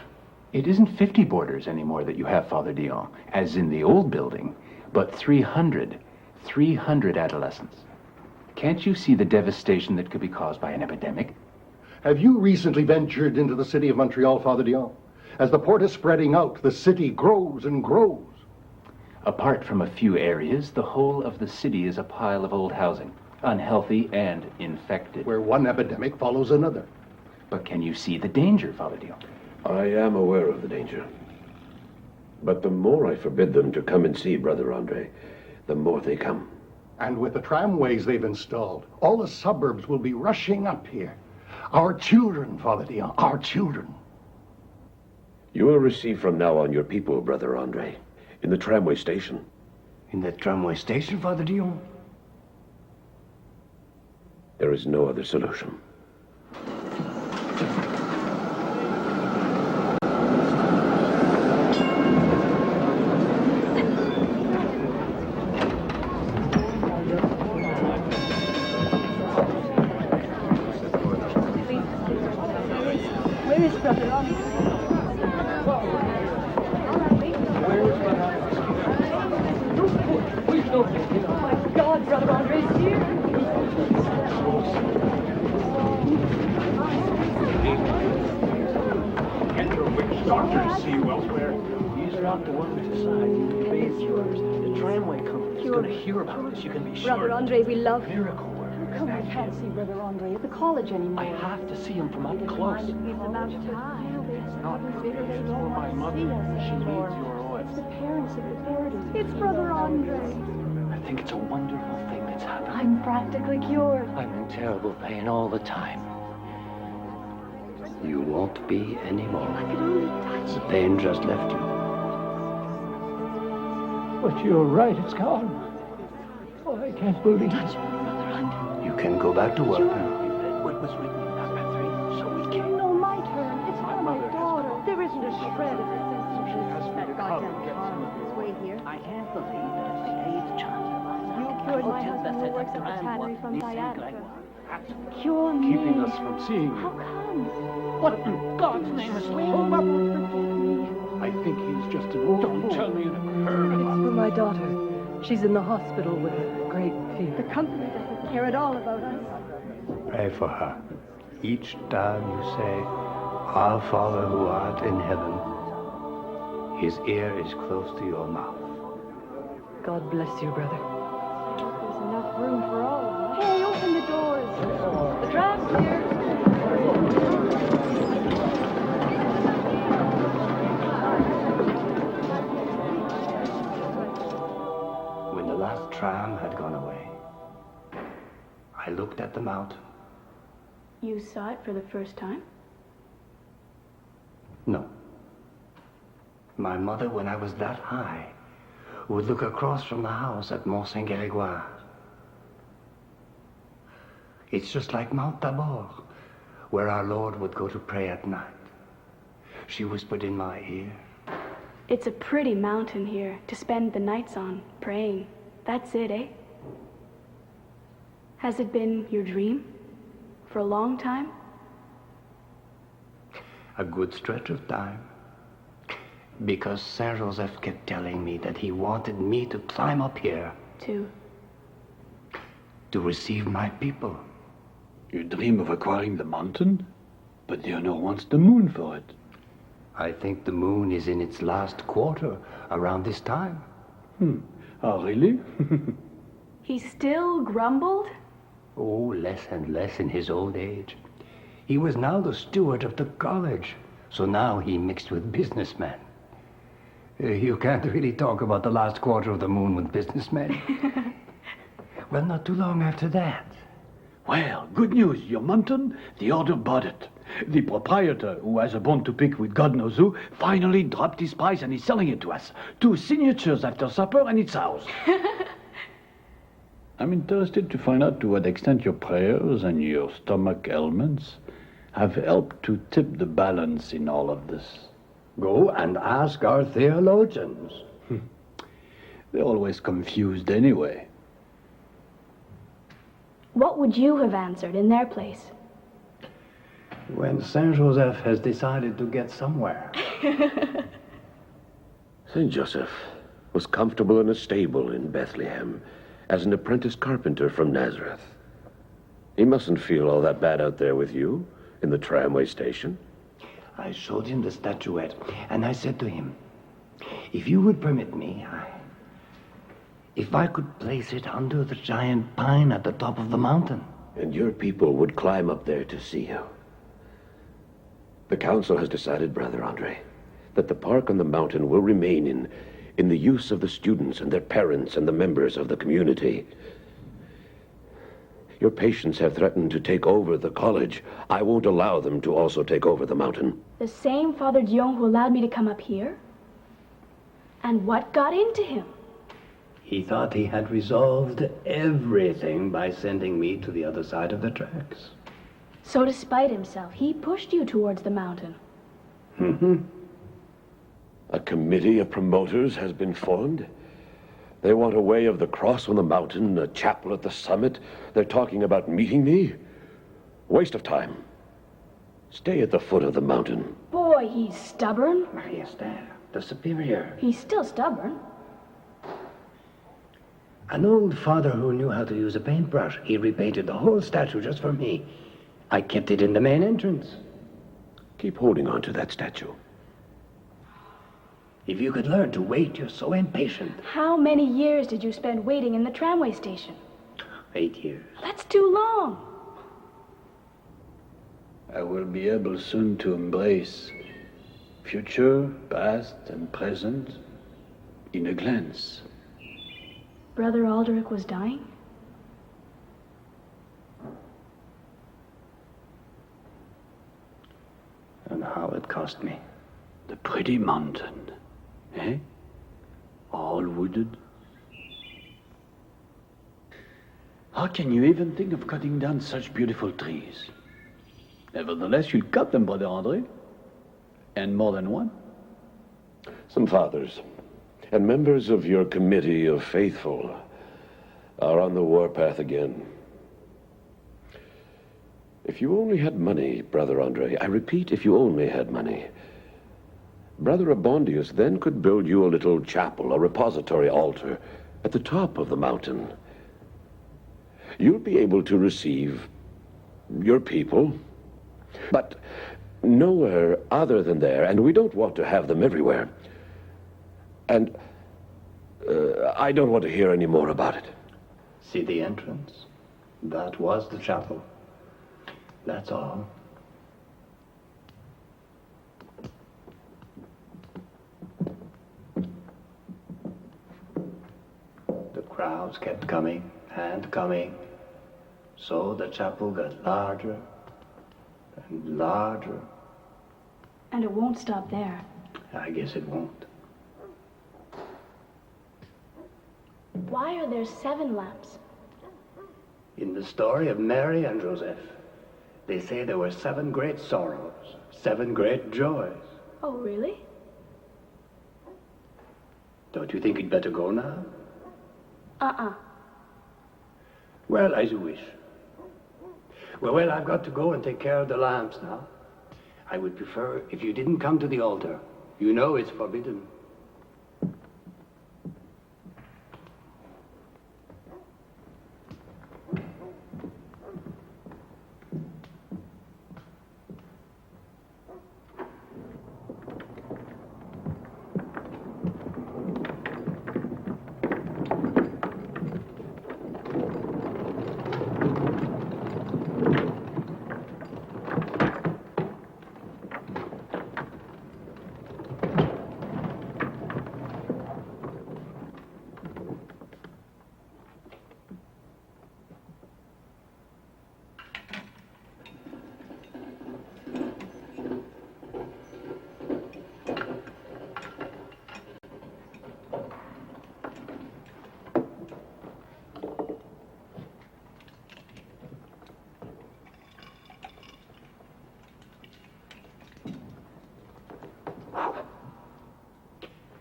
It isn't 50 boarders anymore that you have, Father Dion, as in the old building, but 300 adolescents. Can't you see the devastation that could be caused by an epidemic? Have you recently ventured into the city of Montreal, Father Dion? As the port is spreading out, the city grows and grows. Apart from a few areas, the whole of the city is a pile of old housing, unhealthy and infected. Where one epidemic follows another. But can you see the danger, Father Dion? I am aware of the danger. But the more I forbid them to come and see Brother Andre, the more they come. And with the tramways they've installed, all the suburbs will be rushing up here. Our children, Father Dion, our children. You will receive from now on your people, Brother Andre, in the tramway station. In the tramway station, Father Dion? There is no other solution. Where is Brother Andre? Oh my God, Brother Andre's here. Get your witch doctors see you elsewhere. These are not the ones aside. You bathe yours. The tramway company's going to hear about this. You can be sure. Brother Andre, we love you. Miracle work. Come, I can't see Brother Andre at the college anymore. I have to see him from up close. It's about time. It's not it's for my mother. She needs your oil. It's the parents of the boarders. It's Brother Andre. I think it's a wonderful thing that's happened. I'm practically cured. I'm in terrible pain all the time. You won't be anymore. I could only touch The pain just left you. But you're right, it's gone. Oh, I can't believe it. You can go back to work now. What was written in that Patrick? So we can. No, my turn. It's for my daughter. There isn't a shred of That that goddamn farm this way here. I can't believe that it's the 8th Chancellor. You cured my husband who works at the tannery from sciatica. Cure me. Keeping us from seeing you. How come? What in God's name is hold up? I think he's just a... Don't tell me you never heard of It's him. for my daughter. She's in the hospital with a great fever. The company doesn't care at all about us. Pray for her. Each time you say, Our Father who art in heaven, his ear is close to your mouth. God bless you, brother. There's enough room for all of us. Hey, open the doors. The tram's here. When the last tram had gone away, I looked at the mountain. You saw it for the first time? No. My mother, when I was that high, would look across from the house at Mont Saint-Grégoire. It's just like Mount Tabor, where our Lord would go to pray at night. She whispered in my ear, It's a pretty mountain here to spend the nights on, praying. That's it, eh? Has it been your dream? For a long time? a good stretch of time. Because Saint Joseph kept telling me that he wanted me to climb up here. To receive my people. You dream of acquiring the mountain, but Leonor wants the moon for it. I think the moon is in its last quarter around this time. Oh, really? He still grumbled? Oh, less and less in his old age. He was now the steward of the college, so now he mixed with businessmen. You can't really talk about the last quarter of the moon with businessmen. Well, not too long after that. Well, good news. Your mountain, the order bought it. The proprietor, who has a bone to pick with God knows who, finally dropped his price and is selling it to us. 2 signatures after supper and it's ours. I'm interested to find out to what extent your prayers and your stomach ailments have helped to tip the balance in all of this. Go and ask our theologians. They're always confused anyway. What would you have answered in their place? When Saint Joseph has decided to get somewhere. St. Joseph was comfortable in a stable in Bethlehem as an apprentice carpenter from Nazareth. He mustn't feel all that bad out there with you in the tramway station. I showed him the statuette, and I said to him, if you would permit me, if I could place it under the giant pine at the top of the mountain. And your people would climb up there to see you. The council has decided, Brother Andre, that the park on the mountain will remain in the use of the students and their parents and the members of the community. Your patients have threatened to take over the college. I won't allow them to also take over the mountain. The same Father Dion who allowed me to come up here? And what got into him? He thought he had resolved everything by sending me to the other side of the tracks. So to spite himself, he pushed you towards the mountain. Mm-hmm. A committee of promoters has been formed. They want a way of the cross on the mountain, a chapel at the summit. They're talking about meeting me. Waste of time. Stay at the foot of the mountain. Boy, he's stubborn. Marie Esther, the superior. He's still stubborn. An old father who knew how to use a paintbrush. He repainted the whole statue just for me. I kept it in the main entrance. Keep holding on to that statue. If you could learn to wait, you're so impatient. How many years did you spend waiting in the tramway station? 8 years. That's too long. I will be able soon to embrace future, past, and present in a glance. Brother Aldrich was dying? And how it cost me. The pretty mountain, eh? All wooded. How can you even think of cutting down such beautiful trees? Nevertheless, you'll cut them, Brother Andre. And more than one. Some fathers and members of your committee of faithful are on the warpath again. If you only had money, Brother Andre, I repeat, if you only had money, Brother Abondius then could build you a little chapel, a repository altar, at the top of the mountain. You'll be able to receive your people, but nowhere other than there, and we don't want to have them everywhere. And I don't want to hear any more about it. See the entrance? That was the chapel. That's all. The crowds kept coming and coming, so the chapel got larger and larger. And it won't stop there. I guess it won't. Why are there 7 lamps? In the story of Mary and Joseph, they say there were 7 great sorrows, 7 great joys. Oh, really? Don't you think you'd better go now? Uh-uh. Well, as you wish. Well, I've got to go and take care of the lamps now. I would prefer if you didn't come to the altar. You know it's forbidden.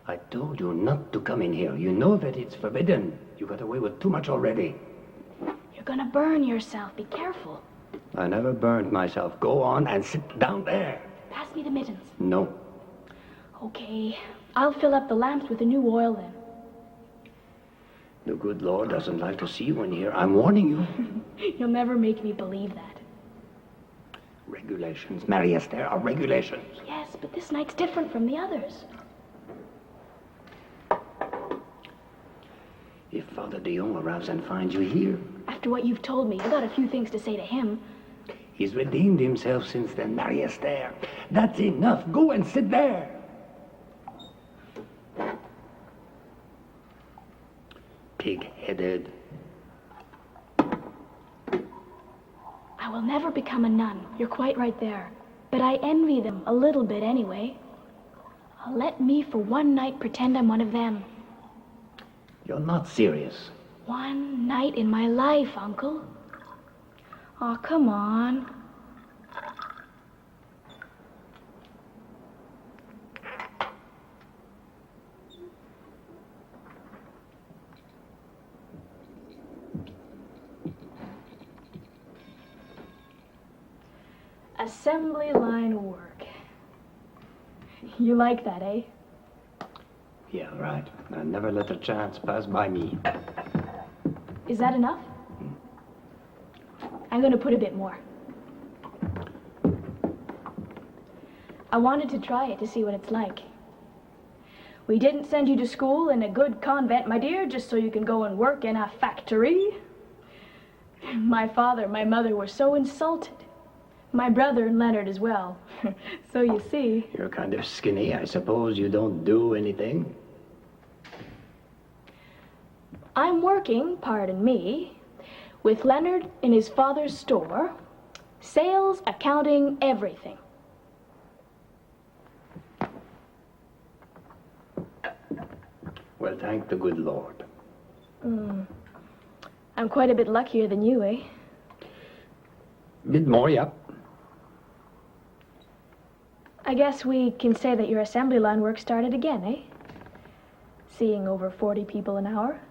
I told you not to come in here. You know that it's forbidden. You got away with too much already. You're gonna burn yourself. Be careful. I never burned myself. Go on and sit down there. Pass me the mittens. No. Okay. I'll fill up the lamps with the new oil then. The good Lord doesn't like to see one here. I'm warning you. You'll never make me believe that. Regulations, Mary Esther, are regulations. Yes, but this night's different from the others. If Father Dion arrives and finds you here, After what you've told me, I've got a few things to say to him. he's redeemed himself since then, Mary Esther. That's enough. Go and sit there. Pig-headed. I will never become a nun. You're quite right there. But I envy them a little bit anyway. Let me for one night pretend I'm one of them. You're not serious. One night in my life, Uncle. Aw, come on. Assembly line work. You like that, eh? Yeah, right. I never let a chance pass by me. Is that enough? I'm gonna put a bit more. I wanted to try it to see what it's like. We didn't send you to school in a good convent, my dear, just so you can go and work in a factory. My father and my mother were so insulted. My brother and Leonard as well. So you see... You're kind of skinny. I suppose you don't do anything. I'm working, pardon me, with Leonard in his father's store. Sales, accounting, everything. Well, thank the good Lord. I'm quite a bit luckier than you, eh? Bit more, yeah. I guess we can say that your assembly line work started again, eh? Seeing over 40 people an hour.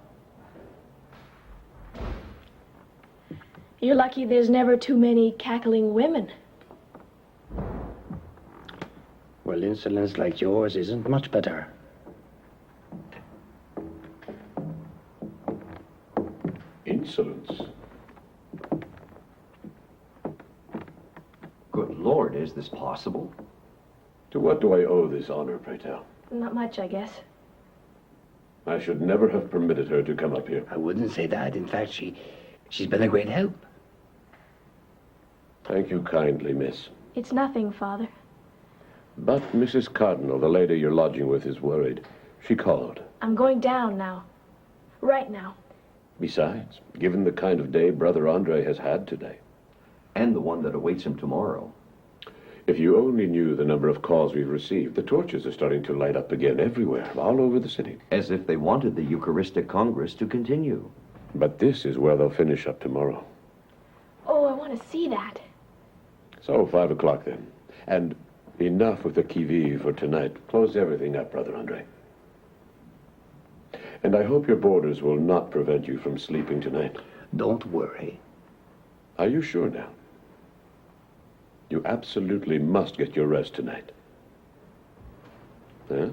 You're lucky there's never too many cackling women. Well, insolence like yours isn't much better. Insolence? Good Lord, is this possible? To what do I owe this honor, pray tell? Not much, I guess. I should never have permitted her to come up here. I wouldn't say that. In fact, she's been a great help. Thank you kindly, miss. It's nothing, Father. But Mrs. Cardinal, the lady you're lodging with, is worried. She called. I'm going down now. Right now. Besides, given the kind of day Brother Andre has had today. And the one that awaits him tomorrow. If you only knew the number of calls we've received, the torches are starting to light up again everywhere, all over the city. As if they wanted the Eucharistic Congress to continue. But this is where they'll finish up tomorrow. Oh, I want to see that. So, 5 o'clock then. And enough with the qui-vive for tonight. Close everything up, Brother Andre. And I hope your boarders will not prevent you from sleeping tonight. Don't worry. Are you sure now? You absolutely must get your rest tonight. Huh?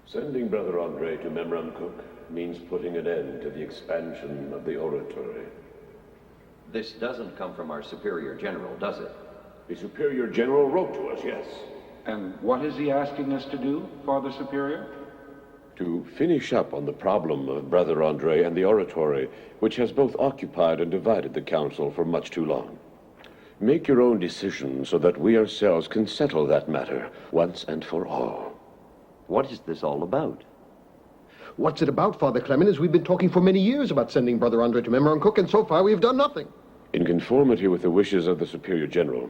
Sending Brother Andre to Memramcook means putting an end to the expansion of the oratory. This doesn't come from our Superior General, does it? The Superior General wrote to us, yes. And what is he asking us to do, Father Superior? To finish up on the problem of Brother Andre and the oratory, which has both occupied and divided the council for much too long. Make your own decision so that we ourselves can settle that matter once and for all. What is this all about? What's it about, Father Clement, is we've been talking for many years about sending Brother Andre to Memramcook, and so far we've done nothing. In conformity with the wishes of the Superior General,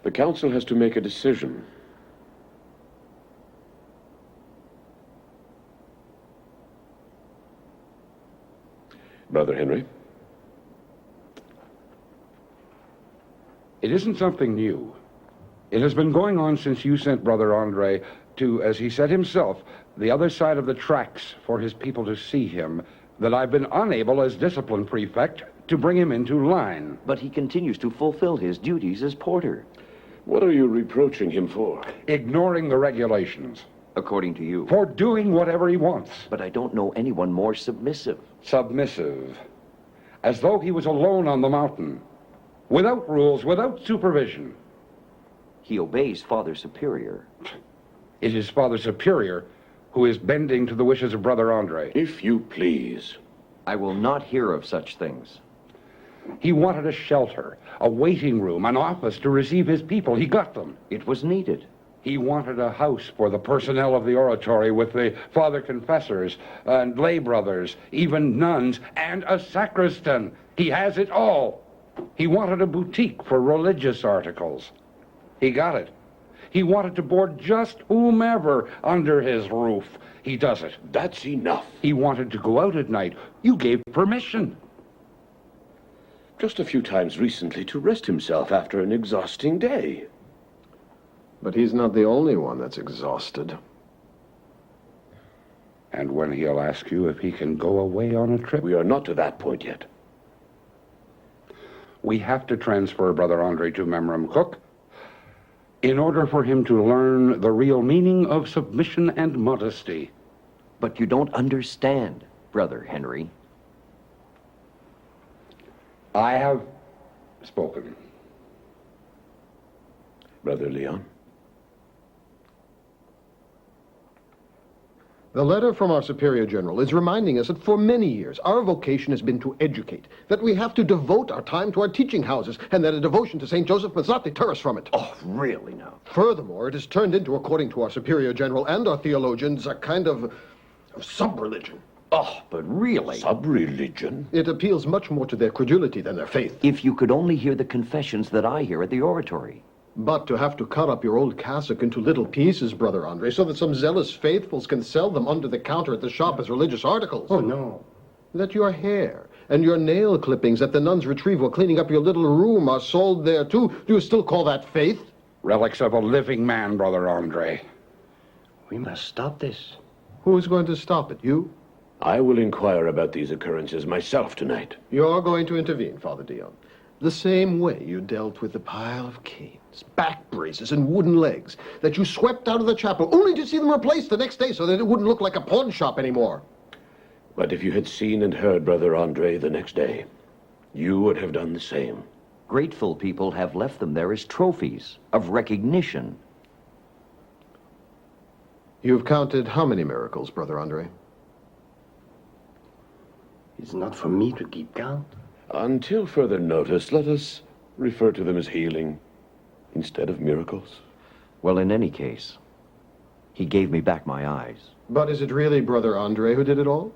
the council has to make a decision. Brother Henry? It isn't something new. It has been going on since you sent Brother Andre to, as he said himself, the other side of the tracks for his people to see him, that I've been unable as discipline prefect to bring him into line. But he continues to fulfill his duties as porter. What are you reproaching him for? Ignoring the regulations. According to you. For doing whatever he wants. But I don't know anyone more submissive. Submissive. As though he was alone on the mountain. Without rules, without supervision. He obeys Father Superior. It is Father Superior who is bending to the wishes of Brother Andre. If you please. I will not hear of such things. He wanted a shelter, a waiting room, an office to receive his people. He got them. It was needed. He wanted a house for the personnel of the oratory with the father confessors and lay brothers, even nuns, and a sacristan. He has it all. He wanted a boutique for religious articles. He got it. He wanted to board just whomever under his roof. He does it. That's enough. He wanted to go out at night. You gave permission. Just a few times recently to rest himself after an exhausting day. But he's not the only one that's exhausted. And when he'll ask you if he can go away on a trip? We are not to that point yet. We have to transfer Brother Andre to Memramcook in order for him to learn the real meaning of submission and modesty. But you don't understand, Brother Henry. I have spoken. Brother Leon? The letter from our Superior General is reminding us that for many years our vocation has been to educate, that we have to devote our time to our teaching houses, and that a devotion to St. Joseph must not deter us from it. Oh, really now? Furthermore, it has turned into, according to our Superior General and our theologians, a kind of sub-religion. Oh, but really? Sub-religion? It appeals much more to their credulity than their faith. If you could only hear the confessions that I hear at the oratory. But to have to cut up your old cassock into little pieces, Brother Andre, so that some zealous faithfuls can sell them under the counter at the shop as religious articles. Oh, no. That your hair and your nail clippings that the nuns retrieve while cleaning up your little room are sold there, too. Do you still call that faith? Relics of a living man, Brother Andre. We must stop this. Who is going to stop it? You? I will inquire about these occurrences myself tonight. You're going to intervene, Father Dion. The same way you dealt with the pile of canes, back braces, and wooden legs that you swept out of the chapel, only to see them replaced the next day so that it wouldn't look like a pawn shop anymore. But if you had seen and heard Brother Andre the next day, you would have done the same. Grateful people have left them there as trophies of recognition. You've counted how many miracles, Brother Andre? It's not for me to keep count. Until further notice, let us refer to them as healing instead of miracles. Well, in any case, he gave me back my eyes. But is it really Brother Andre who did it all?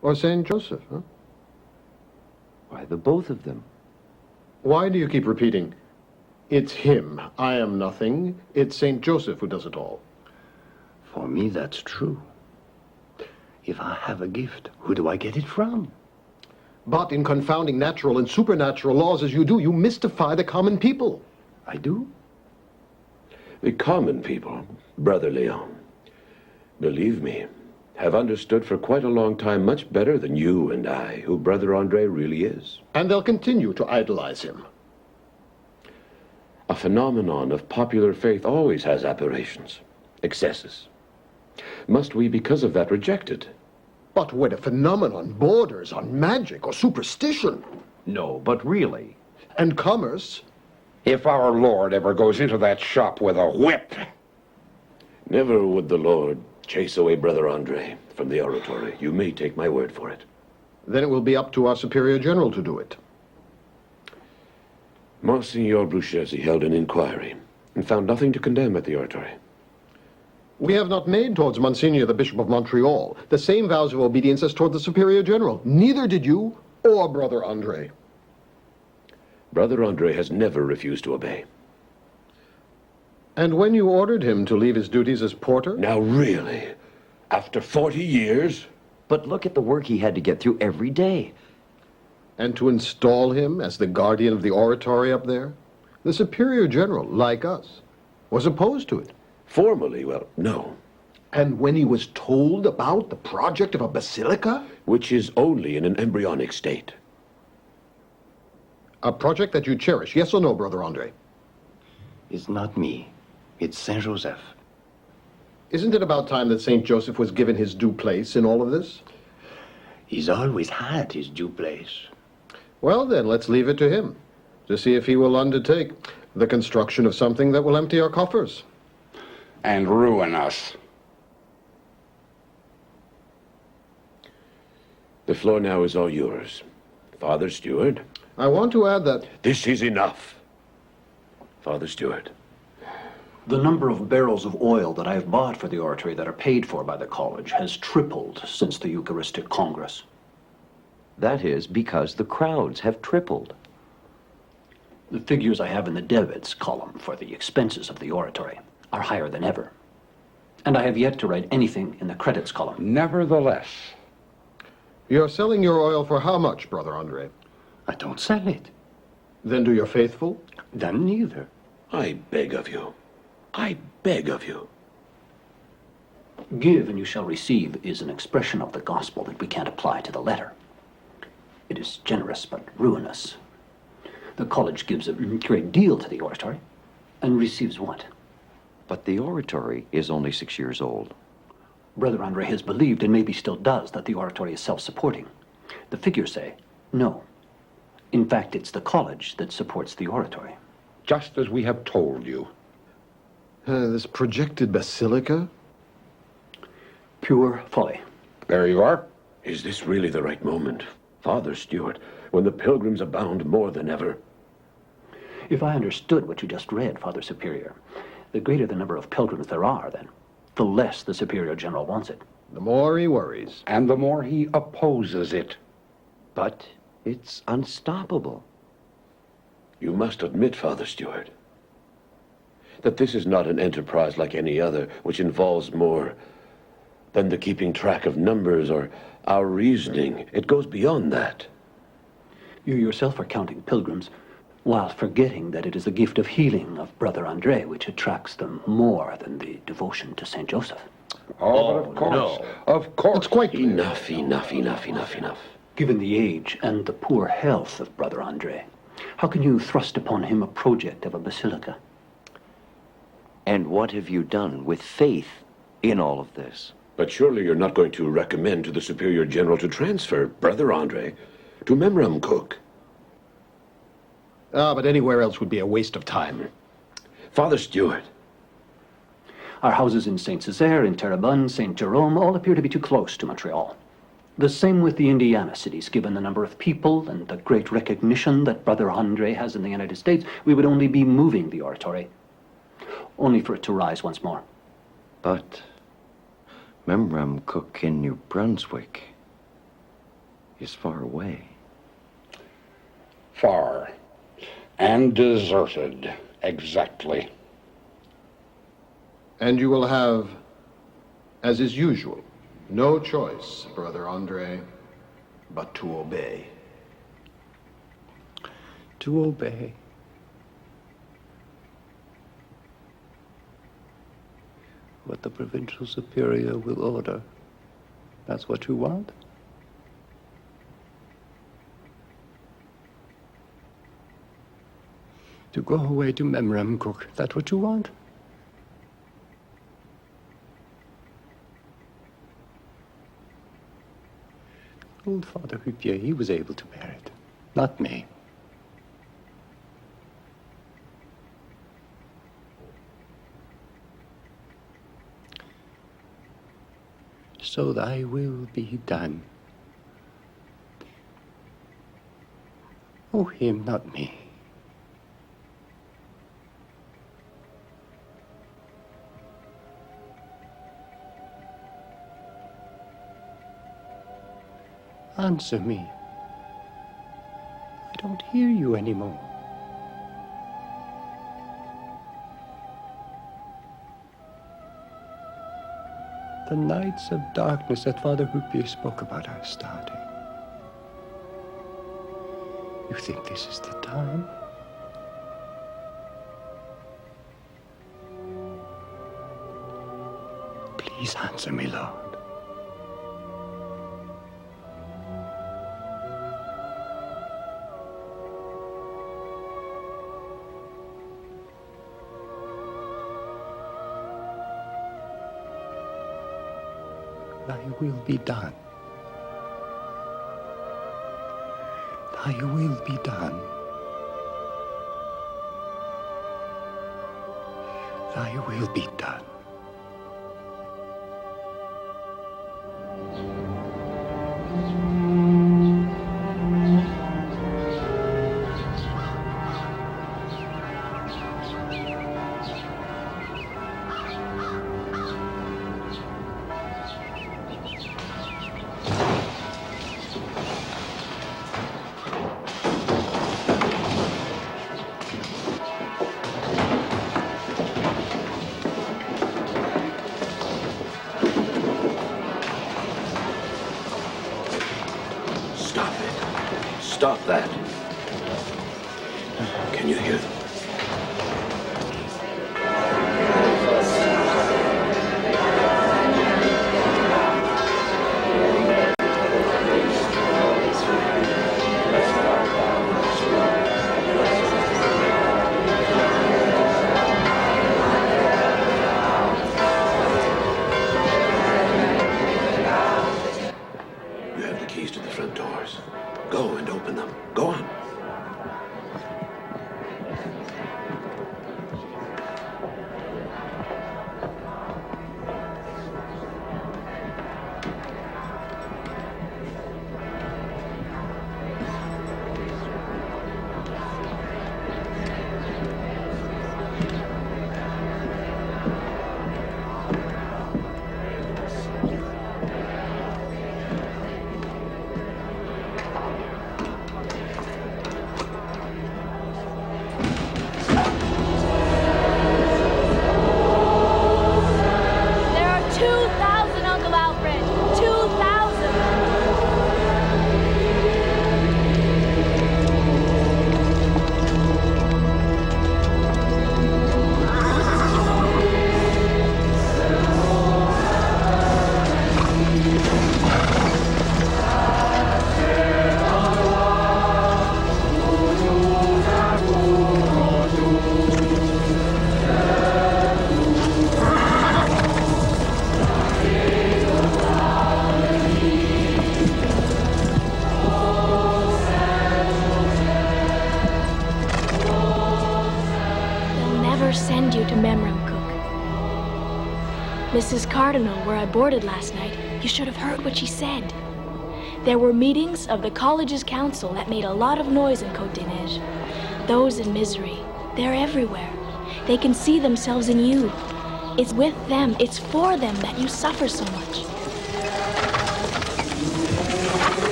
Or St. Joseph, huh? Why, the both of them. Why do you keep repeating, it's him, I am nothing, it's St. Joseph who does it all? For me, that's true. If I have a gift, who do I get it from? But in confounding natural and supernatural laws as you do, you mystify the common people. I do? The common people, Brother Leon, believe me, have understood for quite a long time much better than you and I who Brother Andre really is. And they'll continue to idolize him. A phenomenon of popular faith always has aberrations, excesses. Must we, because of that, reject it? But when a phenomenon borders on magic or superstition. No, but really. And commerce. If our Lord ever goes into that shop with a whip. Never would the Lord chase away Brother Andre from the oratory. You may take my word for it. Then it will be up to our Superior General to do it. Monsignor Bruchesi held an inquiry and found nothing to condemn at the oratory. We have not made towards Monsignor the Bishop of Montreal the same vows of obedience as toward the Superior General. Neither did you or Brother Andre. Brother Andre has never refused to obey. And when you ordered him to leave his duties as porter? Now really? After 40 years? But look at the work he had to get through every day. And to install him as the guardian of the oratory up there? The Superior General, like us, was opposed to it. Formally, well, no. And when he was told about the project of a basilica? Which is only in an embryonic state. A project that you cherish, yes or no, Brother Andre? It's not me. It's Saint Joseph. Isn't it about time that Saint Joseph was given his due place in all of this? He's always had his due place. Well, then, let's leave it to him to see if he will undertake the construction of something that will empty our coffers. And ruin us. The floor now is all yours. Father Stewart. I want to add that... This is enough. Father Stewart. The number of barrels of oil that I have bought for the oratory that are paid for by the college has tripled since the Eucharistic Congress. That is because the crowds have tripled. The figures I have in the debits column for the expenses of the oratory are higher than ever. And I have yet to write anything in the credits column. Nevertheless. You're selling your oil for how much, Brother Andre? I don't sell it. Then do your faithful? Then neither. I beg of you. I beg of you. Give and you shall receive is an expression of the gospel that we can't apply to the letter. It is generous but ruinous. The college gives a great deal to the oratory and receives what? But the oratory is only 6 years old. Brother Andre has believed, and maybe still does, that the oratory is self-supporting. The figures say no. In fact, it's the college that supports the oratory. Just as we have told you. This projected basilica? Pure folly. There you are. Is this really the right moment, Father Stewart, when the pilgrims abound more than ever? If I understood what you just read, Father Superior, the greater the number of pilgrims there are, then, the less the Superior General wants it. The more he worries. And the more he opposes it. But it's unstoppable. You must admit, Father Stewart, that this is not an enterprise like any other, which involves more than the keeping track of numbers or our reasoning. It goes beyond that. You yourself are counting pilgrims, while forgetting that it is the gift of healing of Brother Andre which attracts them more than the devotion to Saint Joseph. Oh, but of course. No. Of course. It's quite enough. Given the age and the poor health of Brother Andre, how can you thrust upon him a project of a basilica? And what have you done with faith in all of this? But surely you're not going to recommend to the Superior General to transfer Brother Andre to Memramcook. But anywhere else would be a waste of time. Father Stewart. Our houses in Saint Césaire, in Terrebonne, Saint Jerome, all appear to be too close to Montreal. The same with the Indiana cities. Given the number of people and the great recognition that Brother Andre has in the United States, we would only be moving the oratory, only for it to rise once more. But Memramcook in New Brunswick is far away. Far. And deserted. Exactly. And you will have, as is usual, no choice, Brother Andre, but to obey. To obey. What the provincial superior will order. That's what you want? To go away to Memramcook, that's what you want? Old Father Huppier, he was able to bear it. Not me. So thy will be done. Oh, him, not me. Answer me. I don't hear you anymore. The nights of darkness that Father Huppier spoke about are starting. You think this is the time? Please answer me, Lord. Thy will be done. Thy will be done. Thy will be done. Stop that. Can you hear them? You have the keys to the front doors. Go and open them. Go on. There are 2,000, Uncle Alfred. 2,000. They'll never send you to Memramcook. Mrs. Cardinal, where I boarded last night, you should have heard what she said. There were meetings of the college's council that made a lot of noise in Côte des Neiges. Those in misery, they're everywhere. They can see themselves in you. It's with them, it's for them that you suffer so much.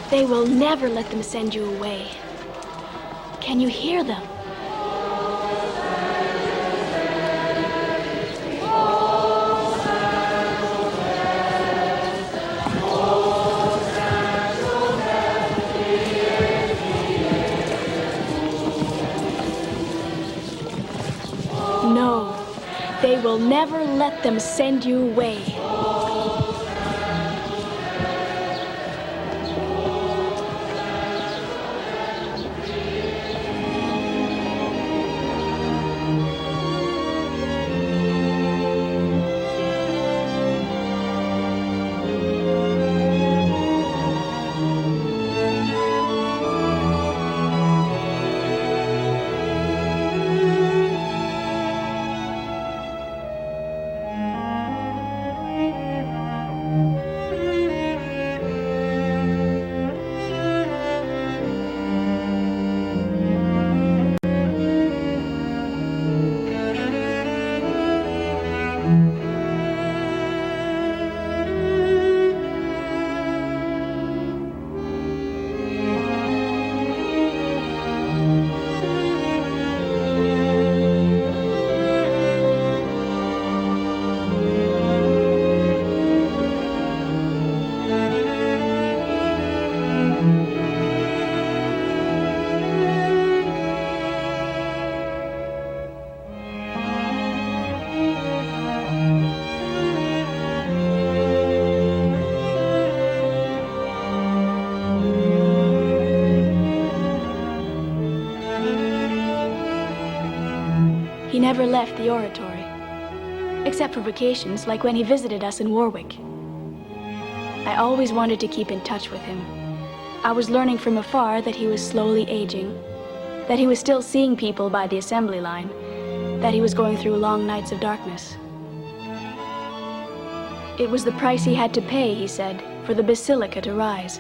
They will never let them send you away. Can you hear them? No, they will never let them send you away. never left the oratory, except for vacations, like when he visited us in Warwick. I always wanted to keep in touch with him. I was learning from afar that he was slowly aging, that he was still seeing people by the assembly line, that he was going through long nights of darkness. It was the price he had to pay, he said, for the basilica to rise.